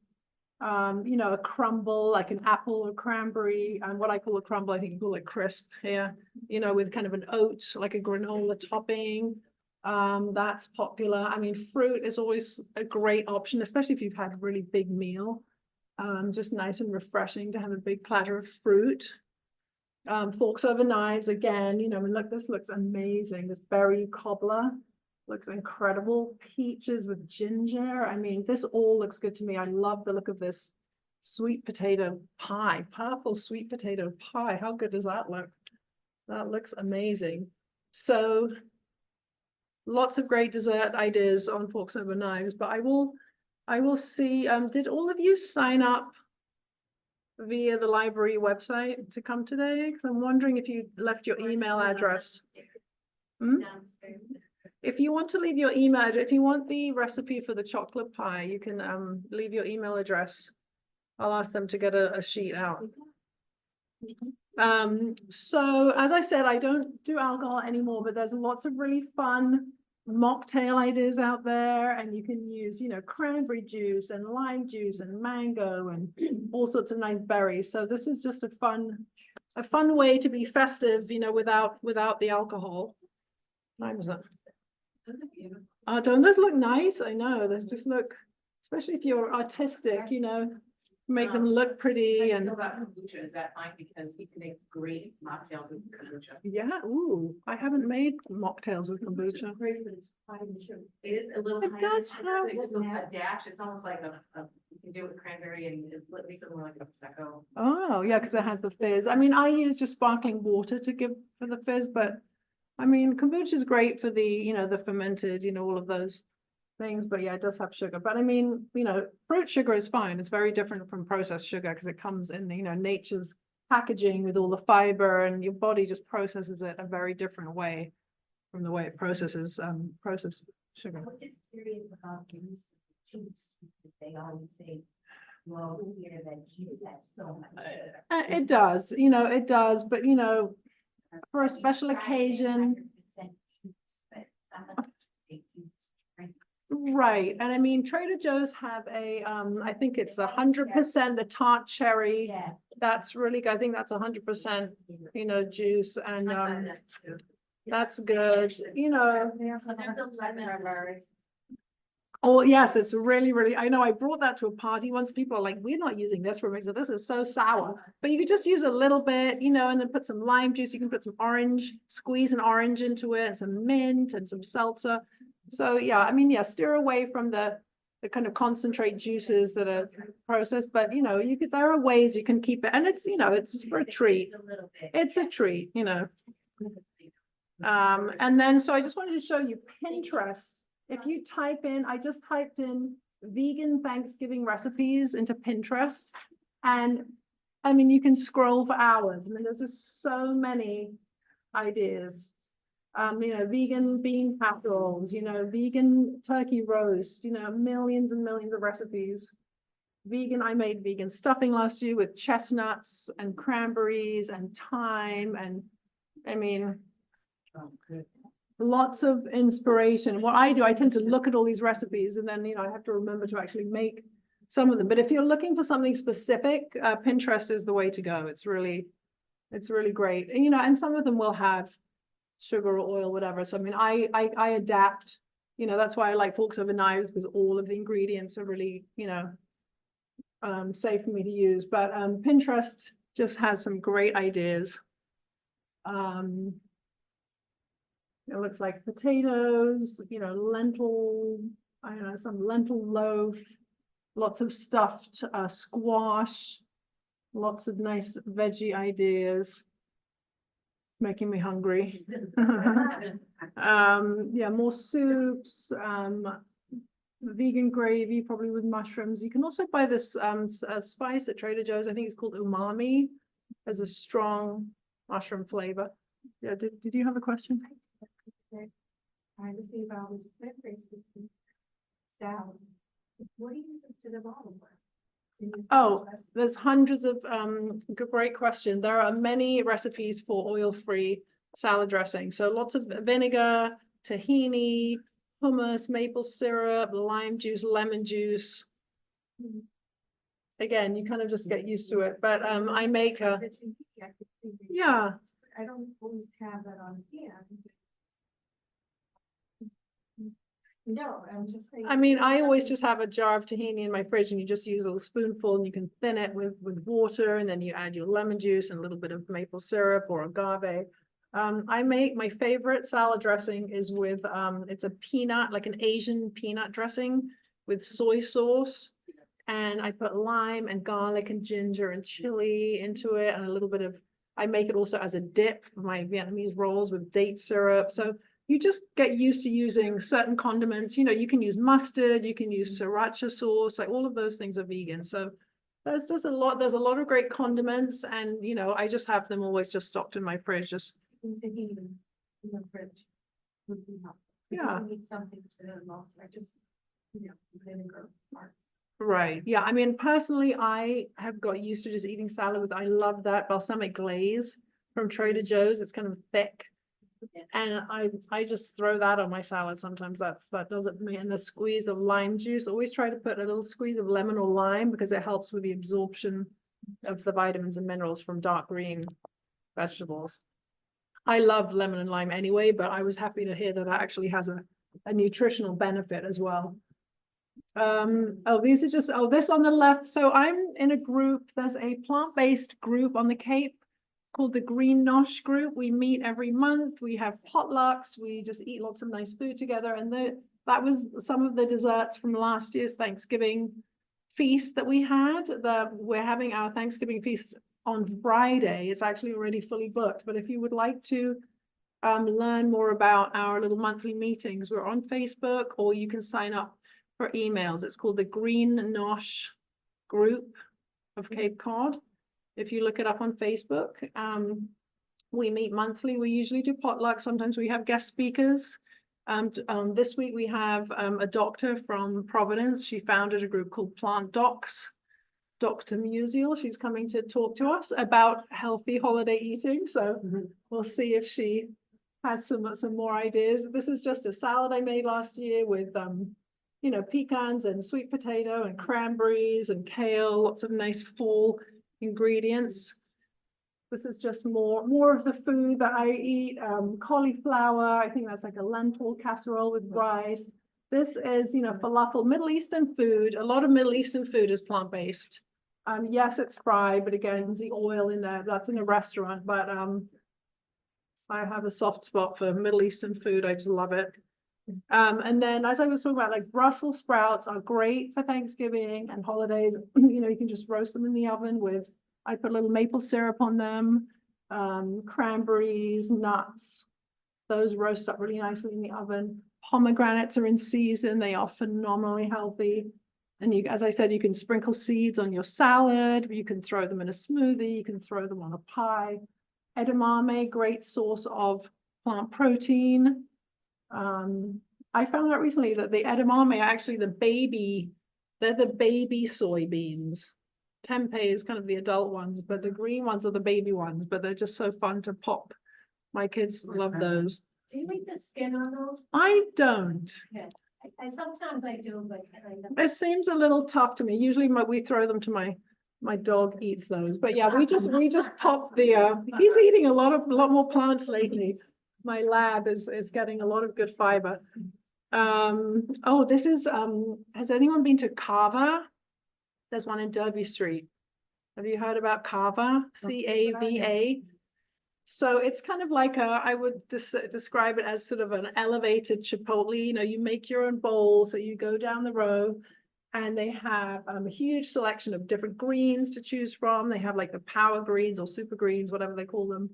You know, a crumble, like an apple or cranberry, and what I call a crumble, I think you call it crisp here, you know, with kind of an oat, like a granola topping. That's popular. I mean, fruit is always a great option, especially if you've had a really big meal. Just nice and refreshing to have a big platter of fruit. Forks over knives again, you know, I mean, look, this looks amazing. This berry cobbler looks incredible. Peaches with ginger. I mean, this all looks good to me. I love the look of this sweet potato pie, purple sweet potato pie. How good does that look? That looks amazing. So lots of great dessert ideas on Forks Over Knives, but I will see, did all of you sign up via the library website to come today? Because I'm wondering if you left your email address. Hmm? Downstairs. If you want to leave your email address, if you want the recipe for the chocolate pie, you can leave your email address I'll ask them to get a sheet out. So as I said, I don't do alcohol anymore, but there's lots of really fun mocktail ideas out there, and you can use, you know, cranberry juice and lime juice and mango and all sorts of nice berries. So this is just a fun way to be festive, you know, without the alcohol. What time is it? Don't those look nice? I know, those just look, especially if you're artistic, you know, make them look How pretty do you and feel about kombucha? Is that fine? Because you can make great mocktails with kombucha. yeah, ooh, I haven't made mocktails with kombucha. It is a little. It high does in sugar, have- so it's just a dash. It's almost like you can do it with cranberry and it makes it more like a prosecco. Oh, yeah, because it has the fizz. I mean, I use just sparkling water to give for the fizz, but I mean, kombucha is great for the, you know, the fermented, you know, all of those things, but yeah, it does have sugar. But I mean, you know, fruit sugar is fine. It's very different from processed sugar because it comes in, you know, nature's packaging with all the fiber, and your body just processes it a very different way from the way it processes processed sugar. I'm just curious about juice, they always say, well, here that juice has so much sugar. It does, you know, it does, but you know, for a special occasion, right? And I mean, Trader Joe's have a, I think it's 100% the tart cherry. Yeah. That's really good. I think that's 100%, you know, juice, and that's good, you know. Oh, yes, it's really, I know I brought that to a party once. People are like, we're not using this for mixer. This is so sour. But you could just use a little bit, you know, and then put some lime juice. You can put some orange, squeeze an orange into it, and some mint and some seltzer. So yeah, I mean, yeah, steer away from the kind of concentrate juices that are processed, but you know, there are ways you can keep it, and it's, you know, it's for a treat. It's a treat, you know. And then, so I just wanted to show you Pinterest. If you type in, I just typed in vegan Thanksgiving recipes into Pinterest, and I mean, you can scroll for hours. I mean, there's just so many ideas. You know, vegan bean casseroles, you know, vegan turkey roast, you know, millions and millions of recipes. I made vegan stuffing last year with chestnuts and cranberries and thyme, and I mean, lots of inspiration. What I do, I tend to look at all these recipes, and then, you know, I have to remember to actually make some of them. But if you're looking for something specific, Pinterest is the way to go. It's really great. And, you know, and some of them will have sugar or oil, whatever. So, I mean, I adapt, you know, that's why I like forks over knives, because all of the ingredients are really, you know, safe for me to use. But Pinterest just has some great ideas. It looks like potatoes, you know, lentil, I don't know, some lentil loaf, lots of stuffed squash, lots of nice veggie ideas. Making me hungry. Yeah, more soups, vegan gravy, probably with mushrooms. You can also buy this spice at Trader Joe's. I think it's called umami. Has a strong mushroom flavor. Yeah, did you have a question? I was thinking about this plant-based salad. What do you use instead of olive oil? Oh, there's hundreds of, great question. There are many recipes for oil-free salad dressing. So lots of vinegar, tahini, hummus, maple syrup, lime juice, lemon juice. Again, you kind of just get used to it, but I make a, yeah. I don't always have that on hand. No, I'm just saying. I mean, I always just have a jar of tahini in my fridge, and you just use a spoonful, and you can thin it with water, and then you add your lemon juice and a little bit of maple syrup or agave. I make my favorite salad dressing is with it's a peanut, like an Asian peanut dressing with soy sauce, and I put lime and garlic and ginger and chili into it, and a little bit of, I make it also as a dip for my Vietnamese rolls with date syrup. So you just get used to using certain condiments. You know, you can use mustard, you can use sriracha sauce, like all of those things are vegan. So there's just there's a lot of great condiments, and, you know, I just have them always just stocked in my fridge. Just, In the fridge. Would be helpful. If Yeah. I need something to also, I just, you know, vinegar parts. Right, yeah, I mean, personally, I have got used to just eating salad with, I love that balsamic glaze from Trader Joe's, it's kind of thick. And I just throw that on my salad sometimes, that does it for me, and the squeeze of lime juice, always try to put a little squeeze of lemon or lime, because it helps with the absorption of the vitamins and minerals from dark green vegetables. I love lemon and lime anyway, but I was happy to hear that that actually has a nutritional benefit as well. Oh, these are just, oh, this on the left. So I'm in a group, there's a plant-based group on the Cape called the Green Nosh Group. We meet every month, we have potlucks, we just eat lots of nice food together. And that was some of the desserts from last year's Thanksgiving feast that we had. We're having our Thanksgiving feast on Friday. It's actually already fully booked, but if you would like to learn more about our little monthly meetings, we're on Facebook, or you can sign up for emails. It's called the Green Nosh Group of Cape Cod. If you look it up on Facebook, we meet monthly. We usually do potluck. Sometimes we have guest speakers. This week we have a doctor from Providence. She founded a group called Plant Docs. Dr. Musial, she's coming to talk to us about healthy holiday eating. So we'll see if she has some more ideas. This is just a salad I made last year with you know, pecans and sweet potato and cranberries and kale, lots of nice fall ingredients. This is just more of the food that I eat. Cauliflower, I think that's like a lentil casserole with rice. This is, you know, falafel, Middle Eastern food. A lot of Middle Eastern food is plant-based. Yes, it's fried, but again, there's the oil in there. That's in a restaurant, but I have a soft spot for Middle Eastern food. I just love it. And then as I was talking about, like Brussels sprouts are great for Thanksgiving and holidays. You know, you can just roast them in the oven with, I put a little maple syrup on them, cranberries, nuts. Those roast up really nicely in the oven. Pomegranates are in season. They are phenomenally healthy. And you, as I said, you can sprinkle seeds on your salad. You can throw them in a smoothie. You can throw them on a pie. Edamame, great source of plant protein. I found out recently that the edamame are actually they're the baby soybeans. Tempeh is kind of the adult ones, but the green ones are the baby ones, but they're just so fun to pop. My kids love those. Do you eat the skin on those? I don't. Okay. I sometimes I do, but I don't. It seems a little tough to me. Usually we throw them to my dog eats those, but yeah, we just pop the, he's eating a lot more plants lately. My lab is getting a lot of good fiber. Oh, this is, has anyone been to Cava? There's one in Derby Street. Have you heard about Cava? C-A-V-A. So it's kind of like I would describe it as sort of an elevated Chipotle. You know, you make your own bowl, so you go down the row, and they have a huge selection of different greens to choose from. They have like the power greens or super greens, whatever they call them,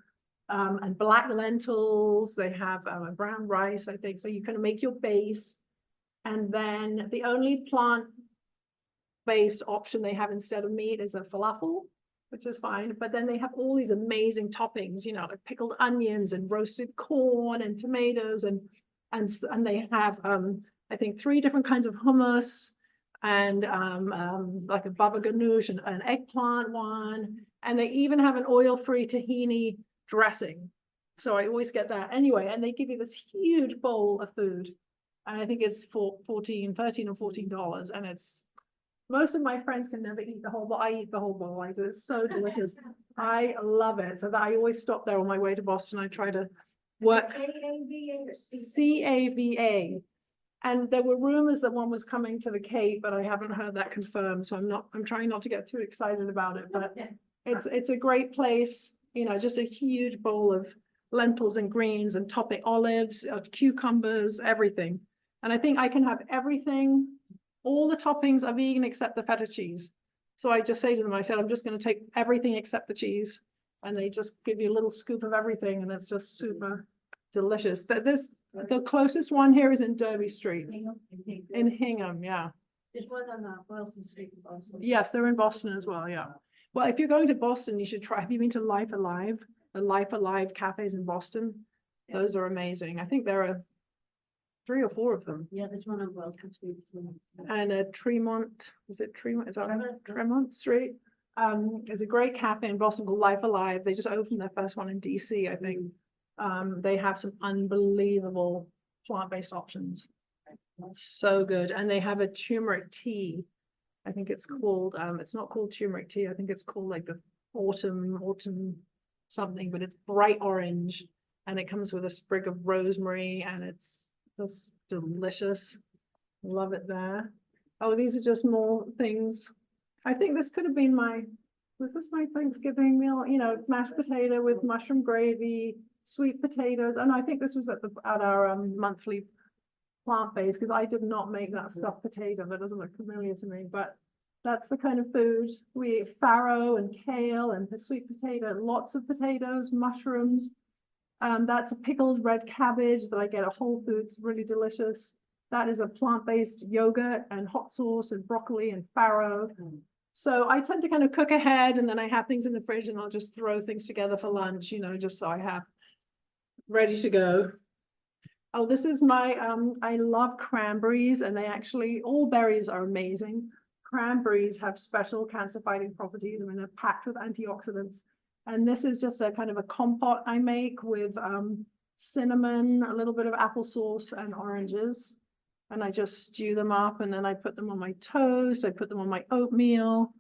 and black lentils. They have brown rice, I think. So you kind of make your base, and then the only plant-based option they have instead of meat is a falafel, which is fine. But then they have all these amazing toppings, you know, like pickled onions and roasted corn and tomatoes, and they have I think 3 different kinds of hummus, and like a baba ganoush and an eggplant one, and they even have an oil-free tahini dressing. So I always get that anyway, and they give you this huge bowl of food, and I think it's for $13 or $14, and it's, most of my friends can never eat the whole bowl. I eat the whole bowl. It's so delicious. I love it. So that I always stop there on my way to Boston. I try to work. A-A-V-A or C-A-V-A. And there were rumors that one was coming to the Cape, but I haven't heard that confirmed. So I'm trying not to get too excited about it, but it's a great place, you know, just a huge bowl of lentils and greens and topping olives, cucumbers, everything. And I think I can have everything. All the toppings are vegan except the feta cheese. So I just say to them, I said, I'm just going to take everything except the cheese. And they just give you a little scoop of everything, and it's just super delicious. But the closest one here is in Derby Street. In Hingham, yeah. There's one on Boylston Street also. Yes, they're in Boston as well, yeah. Well, if you're going to Boston, you should try, have you been to Life Alive? The Life Alive cafes in Boston? Those are amazing. I think they're 3 or 4 of them. Yeah, there's one on Boylston Street. And a Tremont, is it Tremont? Is that Tremont Street? There's a great cafe in Boston called Life Alive. They just opened their first one in DC, I think. They have some unbelievable plant-based options. So good. And they have a turmeric tea. I think it's called, it's not called turmeric tea. I think it's called like the autumn something, but it's bright orange and it comes with a sprig of rosemary and it's just delicious. Love it there. Oh, these are just more things. I think this could have been was this my Thanksgiving meal? You know, mashed potato with mushroom gravy, sweet potatoes. And I think this was at our monthly plant-based, because I did not make that stuffed potato. That doesn't look familiar to me, but that's the kind of food. We eat farro and kale and the sweet potato, lots of potatoes, mushrooms. That's a pickled red cabbage that I get at Whole Foods, really delicious. That is a plant-based yogurt and hot sauce and broccoli and farro. So I tend to kind of cook ahead and then I have things in the fridge and I'll just throw things together for lunch, you know, just so I have ready to go. Oh, this is my, I love cranberries and they actually, all berries are amazing. Cranberries have special cancer-fighting properties. I mean, they're packed with antioxidants. And this is just a kind of a compote I make with cinnamon, a little bit of applesauce and oranges. And I just stew them up and then I put them on my toast. I put them on my oatmeal.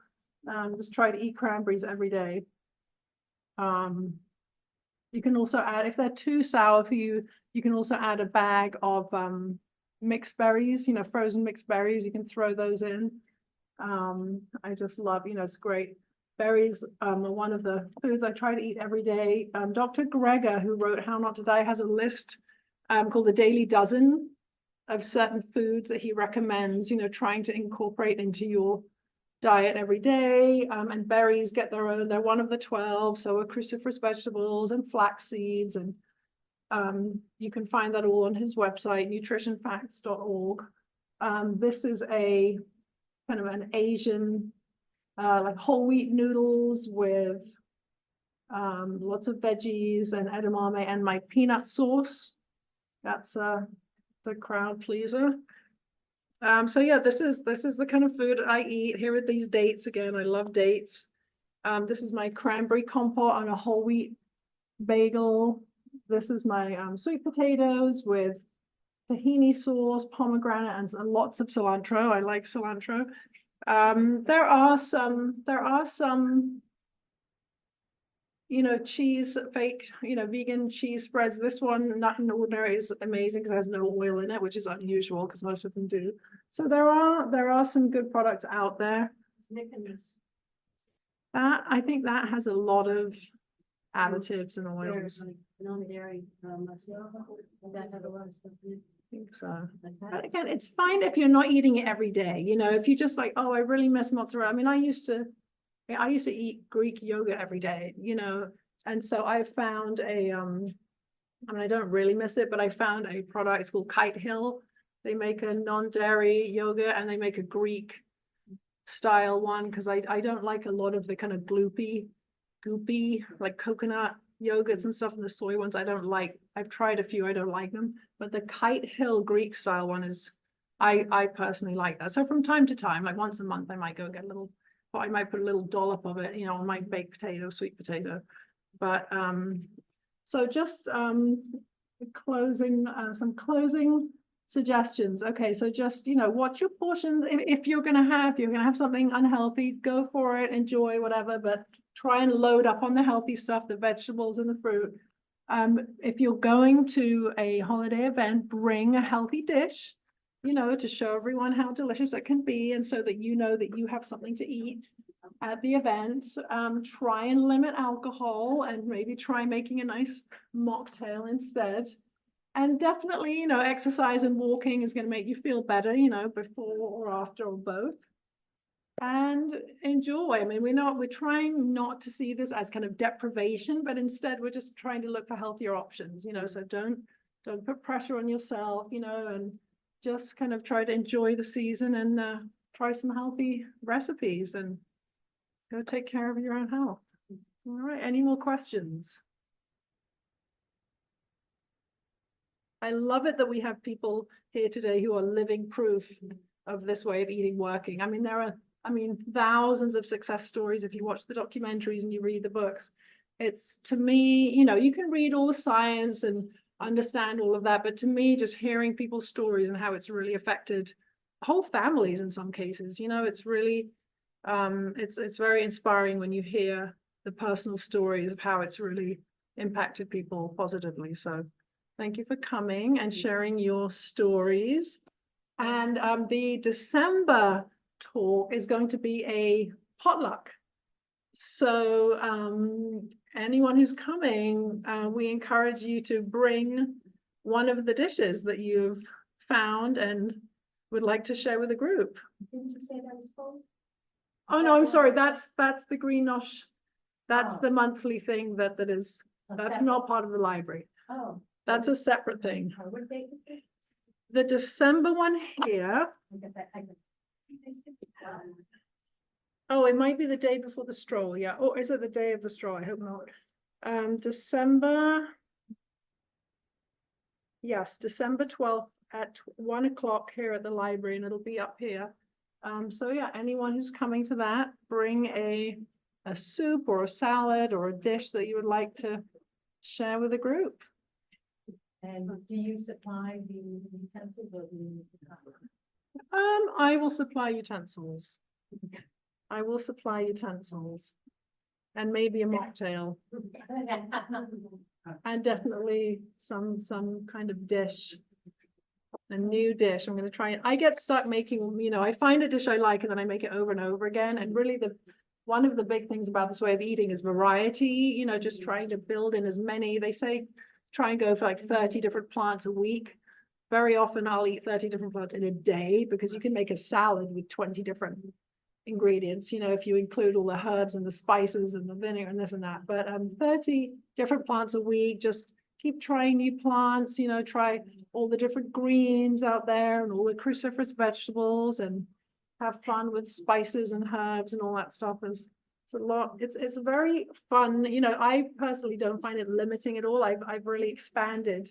Just try to eat cranberries every day. You can also add, if they're too sour for you, you can also add a bag of mixed berries, you know, frozen mixed berries. You can throw those in. I just love, you know, it's great. Berries are one of the foods I try to eat every day. Dr. Greger, who wrote How Not to Die, has a list called the Daily Dozen of certain foods that he recommends, you know, trying to incorporate into your diet every day. And berries get their own, they're one of the 12, so are cruciferous vegetables and flax seeds. And you can find that all on his website, nutritionfacts.org. This is a kind of an Asian, like whole wheat noodles with lots of veggies and edamame and my peanut sauce. That's the crowd pleaser. So yeah, this is the kind of food I eat. Here are these dates again. I love dates. This is my cranberry compote on a whole wheat bagel. This is my sweet potatoes with tahini sauce, pomegranate, and lots of cilantro. I like cilantro. There are some, you know, cheese, fake, you know, vegan cheese spreads. This one, Nut and Ordinary, is amazing because it has no oil in it, which is unusual because most of them do. So there are some good products out there. I think that has a lot of additives and oils. Non-dairy, that has a lot of stuff in it. I think so. But again, it's fine if you're not eating it every day. You know, if you just like, oh, I really miss mozzarella. I mean, I used to eat Greek yogurt every day, you know, and so I found a, I mean, I don't really miss it, but I found a product, it's called Kite Hill. They make a non-dairy yogurt and they make a Greek style one because I don't like a lot of the kind of goopy, like coconut yogurts and stuff, and the soy ones I don't like. I've tried a few, I don't like them, but the Kite Hill Greek style one is, I personally like that. So from time to time, like once a month, I might go get a little, or I might put a little dollop of it, you know, on my baked potato, sweet potato. But so just some closing suggestions. Okay, so just, you know, watch your portions. If you're gonna have something unhealthy, go for it, enjoy whatever, but try and load up on the healthy stuff, the vegetables and the fruit. If you're going to a holiday event, bring a healthy dish, you know, to show everyone how delicious it can be, and so that you know that you have something to eat at the event. Try and limit alcohol and maybe try making a nice mocktail instead. And definitely, you know, exercise and walking is going to make you feel better, you know, before or after or both. And enjoy. I mean, we're trying not to see this as kind of deprivation, but instead we're just trying to look for healthier options, you know, so don't put pressure on yourself, you know, and just kind of try to enjoy the season and try some healthy recipes and go take care of your own health. All right, any more questions? I love it that we have people here today who are living proof of this way of eating working. I mean, there are, thousands of success stories if you watch the documentaries and you read the books. It's, to me, you can read all the science and understand all of that, but to me, just hearing people's stories and how it's really affected whole families in some cases, it's really, it's very inspiring when you hear the personal stories of how it's really impacted people positively. So thank you for coming and sharing your stories. And the December talk is going to be a potluck. So anyone who's coming, we encourage you to bring one of the dishes that you've found and would like to share with the group. Didn't you say that was full? Oh, no, I'm sorry. That's the Greenosh. That's Oh. the monthly thing that's not part of the library. Oh. That's a separate thing. What date is this? The December one here. I guess I can. Oh, it might be the day before the stroll, yeah. Or is it the day of the stroll? I hope not. December. Yes, December 12th at 1 o'clock here at the library, and it'll be up here. So yeah, anyone who's coming to that, bring a soup or a salad or a dish that you would like to share with the group. And do you supply the utensils or the? I will supply utensils. I will supply utensils. And maybe a mocktail. And definitely some kind of dish. A new dish. I'm gonna try it. I get stuck making, I find a dish I like and then I make it over and over again. And really one of the big things about this way of eating is variety, just trying to build in as many. They say try and go for like 30 different plants a week. Very often I'll eat 30 different plants in a day because you can make a salad with 20 different ingredients, if you include all the herbs and the spices and the vinegar and this and that. But 30 different plants a week, just keep trying new plants, try all the different greens out there and all the cruciferous vegetables and have fun with spices and herbs and all that stuff. It's a lot. It's very fun. I personally don't find it limiting at all. I've really expanded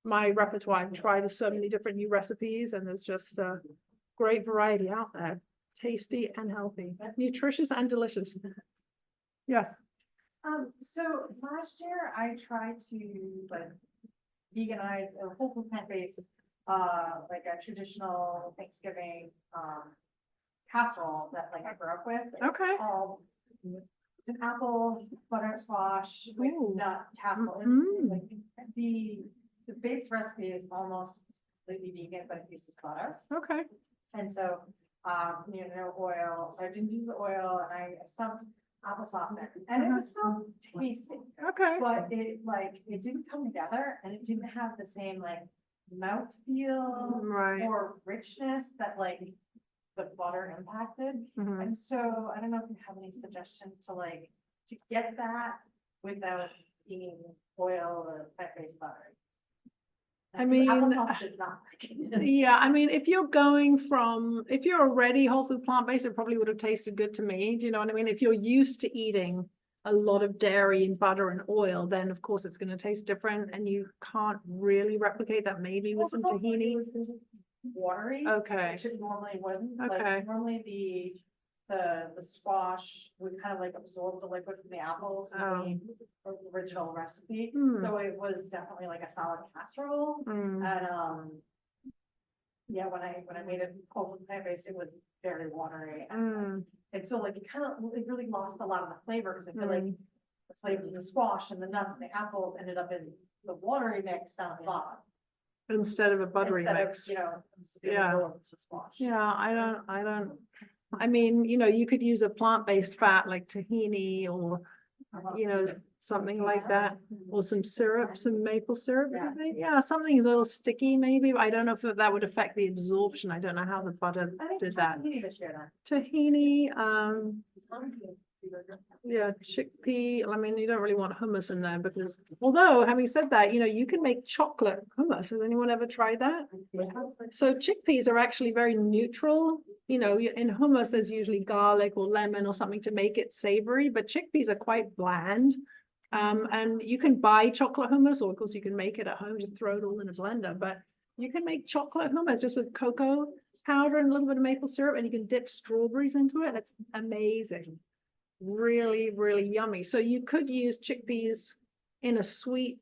my repertoire. I've tried so many different new recipes and there's just a great variety out there. Tasty and healthy, nutritious and delicious. Yes. So last year I tried to like veganize or whole food plant-based, like a traditional Thanksgiving, casserole that like I grew up with. Okay. It's an apple butter squash with Ooh. nut casserole. Mm. Like the base recipe is almost completely vegan, but it uses butter. Okay. And so, no oil, so I didn't use the oil and I stuffed applesauce in, and it was so tasty. Okay. But it didn't come together and it didn't have the same like mouthfeel Right. or richness that like the butter impacted. Mhm. And so I don't know if you have any suggestions to get that without eating oil or plant-based butter. I mean, Applesauce did not like it. Yeah, if you're already whole food plant-based, it probably would have tasted good to me. Do you know what I mean? If you're used to eating a lot of dairy and butter and oil, then of course it's going to taste different and you can't really replicate that maybe with some Well, it's also, tahini. it was watery. Okay. Which it normally wouldn't. Okay. Like normally the squash would kind of like absorb the liquid from the apples in the original recipe. Hmm. So it was definitely like a solid casserole. Mm. And yeah, when I made it whole food plant-based, it was very watery. Mm. And so like it really lost a lot of the flavor because I feel like the flavor of the squash and the nuts and the apples ended up in the watery mix down the bottom. Instead of a buttery Instead of, mix. yeah. Yeah. Yeah, I don't, you could use a plant-based fat like tahini or, something like that. Or some syrup, some maple syrup. Yeah. Maybe. Yeah, something's a little sticky maybe, but I don't know if that would affect the absorption. I don't know how the butter I think did that. you need to share Tahini, that. yeah, chickpea. You don't really want hummus in there because, although having said that, you can make chocolate hummus. Has anyone ever tried that? So chickpeas are actually very neutral. In hummus, there's usually garlic or lemon or something to make it savory, but chickpeas are quite bland. And you can buy chocolate hummus, or of course you can make it at home, just throw it all in a blender, but you can make chocolate hummus just with cocoa powder and a little bit of maple syrup, and you can dip strawberries into it. It's amazing. Really, really yummy. So you could use chickpeas in a sweet,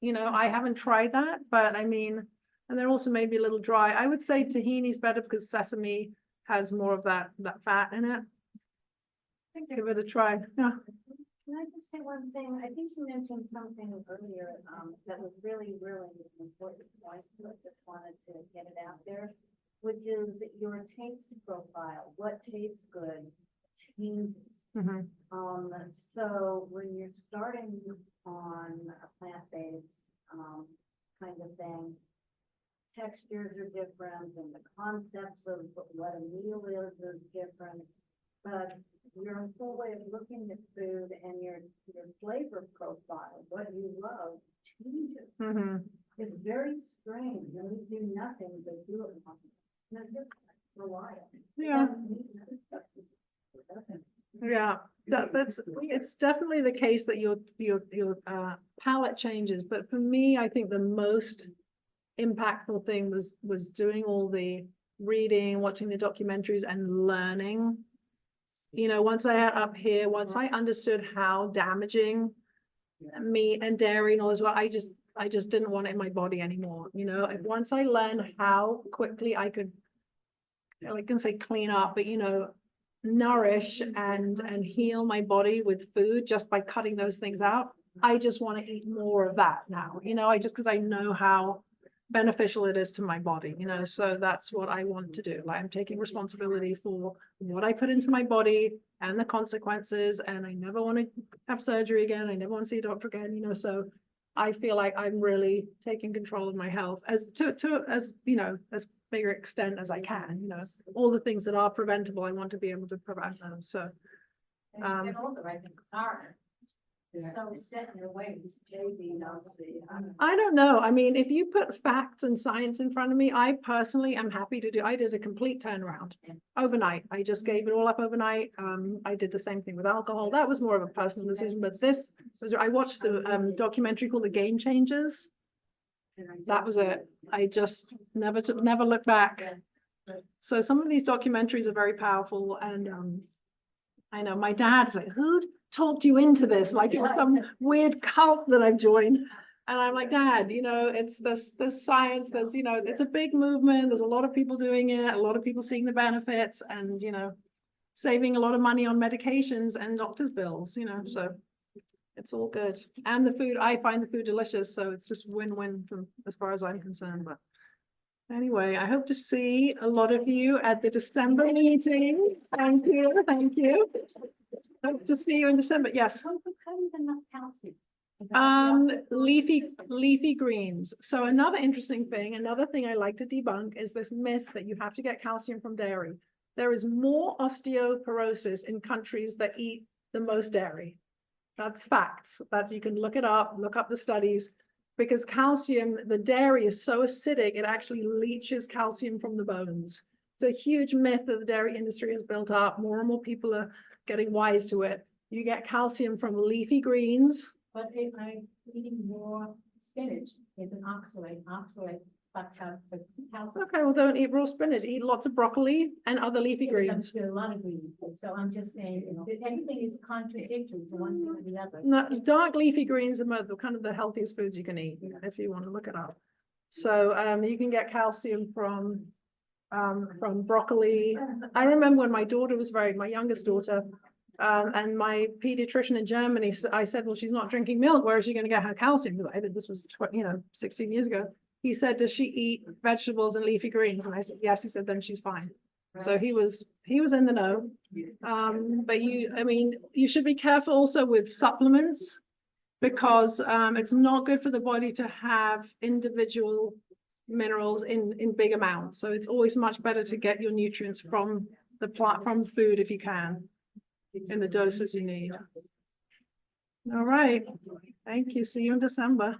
I haven't tried that, but I mean, and they're also maybe a little dry. I would say tahini's better because sesame has more of that fat in it. Give it a try. Yeah. Can I just say one thing? I think you mentioned something earlier, that was really, really important. I just wanted to get it out there, which is your taste profile. What tastes good changes. Mhm. So when you're starting on a plant-based, kind of thing, textures are different and the concepts of what a meal is different. But your whole way of looking at food and your flavor profile, what you love changes. Mhm. It's very strange, and we do nothing but do it. And it's just for a while. Yeah. Yeah, it's definitely the case that your palate changes, but for me, I think the most impactful thing was doing all the reading, watching the documentaries and learning. Once I had up here, once I understood how damaging meat and dairy and all as well, I just didn't want it in my body anymore. Once I learned how quickly I could, I can say clean up, but nourish and heal my body with food just by cutting those things out. I just want to eat more of that now, because I know how beneficial it is to my body, so that's what I want to do. Like, I'm taking responsibility for what I put into my body and the consequences, and I never want to have surgery again. I never want to see a doctor again, so I feel like I'm really taking control of my health as as bigger extent as I can, all the things that are preventable, I want to be able to prevent them. So And also, I think Karen is so set in her ways, JV, I don't know. I mean, if you put facts and science in front of me, I personally am happy to do. I did a complete turnaround overnight. I just gave it all up overnight. I did the same thing with alcohol. That was more of a personal decision, but this was, I watched the documentary called The Game Changers. That was it. I just never looked back. So some of these documentaries are very powerful, and I know my dad's like, who talked you into this? Like it was some weird cult that I've joined. And I'm like, Dad, it's this science, there's, it's a big movement. There's a lot of people doing it, a lot of people seeing the benefits and, saving a lot of money on medications and doctor's bills, so it's all good. And the food, I find the food delicious. So it's just win-win from as far as I'm concerned. But anyway, I hope to see a lot of you at the December meeting. Thank you. Thank you. Hope to see you in December. Yes. Leafy greens. So another interesting thing, another thing I like to debunk is this myth that you have to get calcium from dairy. There is more osteoporosis in countries that eat the most dairy. That's facts. That you can look it up, look up the studies, because calcium, the dairy is so acidic, it actually leaches calcium from the bones. It's a huge myth that the dairy industry has built up. More and more people are getting wise to it. You get calcium from leafy greens. But if I'm eating more spinach, it's an oxalate, but the calcium. Okay, well, don't eat raw spinach. Eat lots of broccoli and other leafy greens. A lot of greens, so I'm just saying, that everything is contradictory to one thing or the other. No, dark leafy greens are kind of the healthiest foods you can eat, if you want to look it up. So you can get calcium from broccoli. I remember when my daughter was my youngest daughter, and my pediatrician in Germany, I said, well, she's not drinking milk. Where is she going to get her calcium? Because this was 16 years ago. He said, does she eat vegetables and leafy greens? And I said, yes. He said, then she's fine. So he was in the know. But you should be careful also with supplements, because it's not good for the body to have individual minerals in big amounts. So it's always much better to get your nutrients from the plant, from food, if you can, in the doses you need. All right. Thank you. See you in December.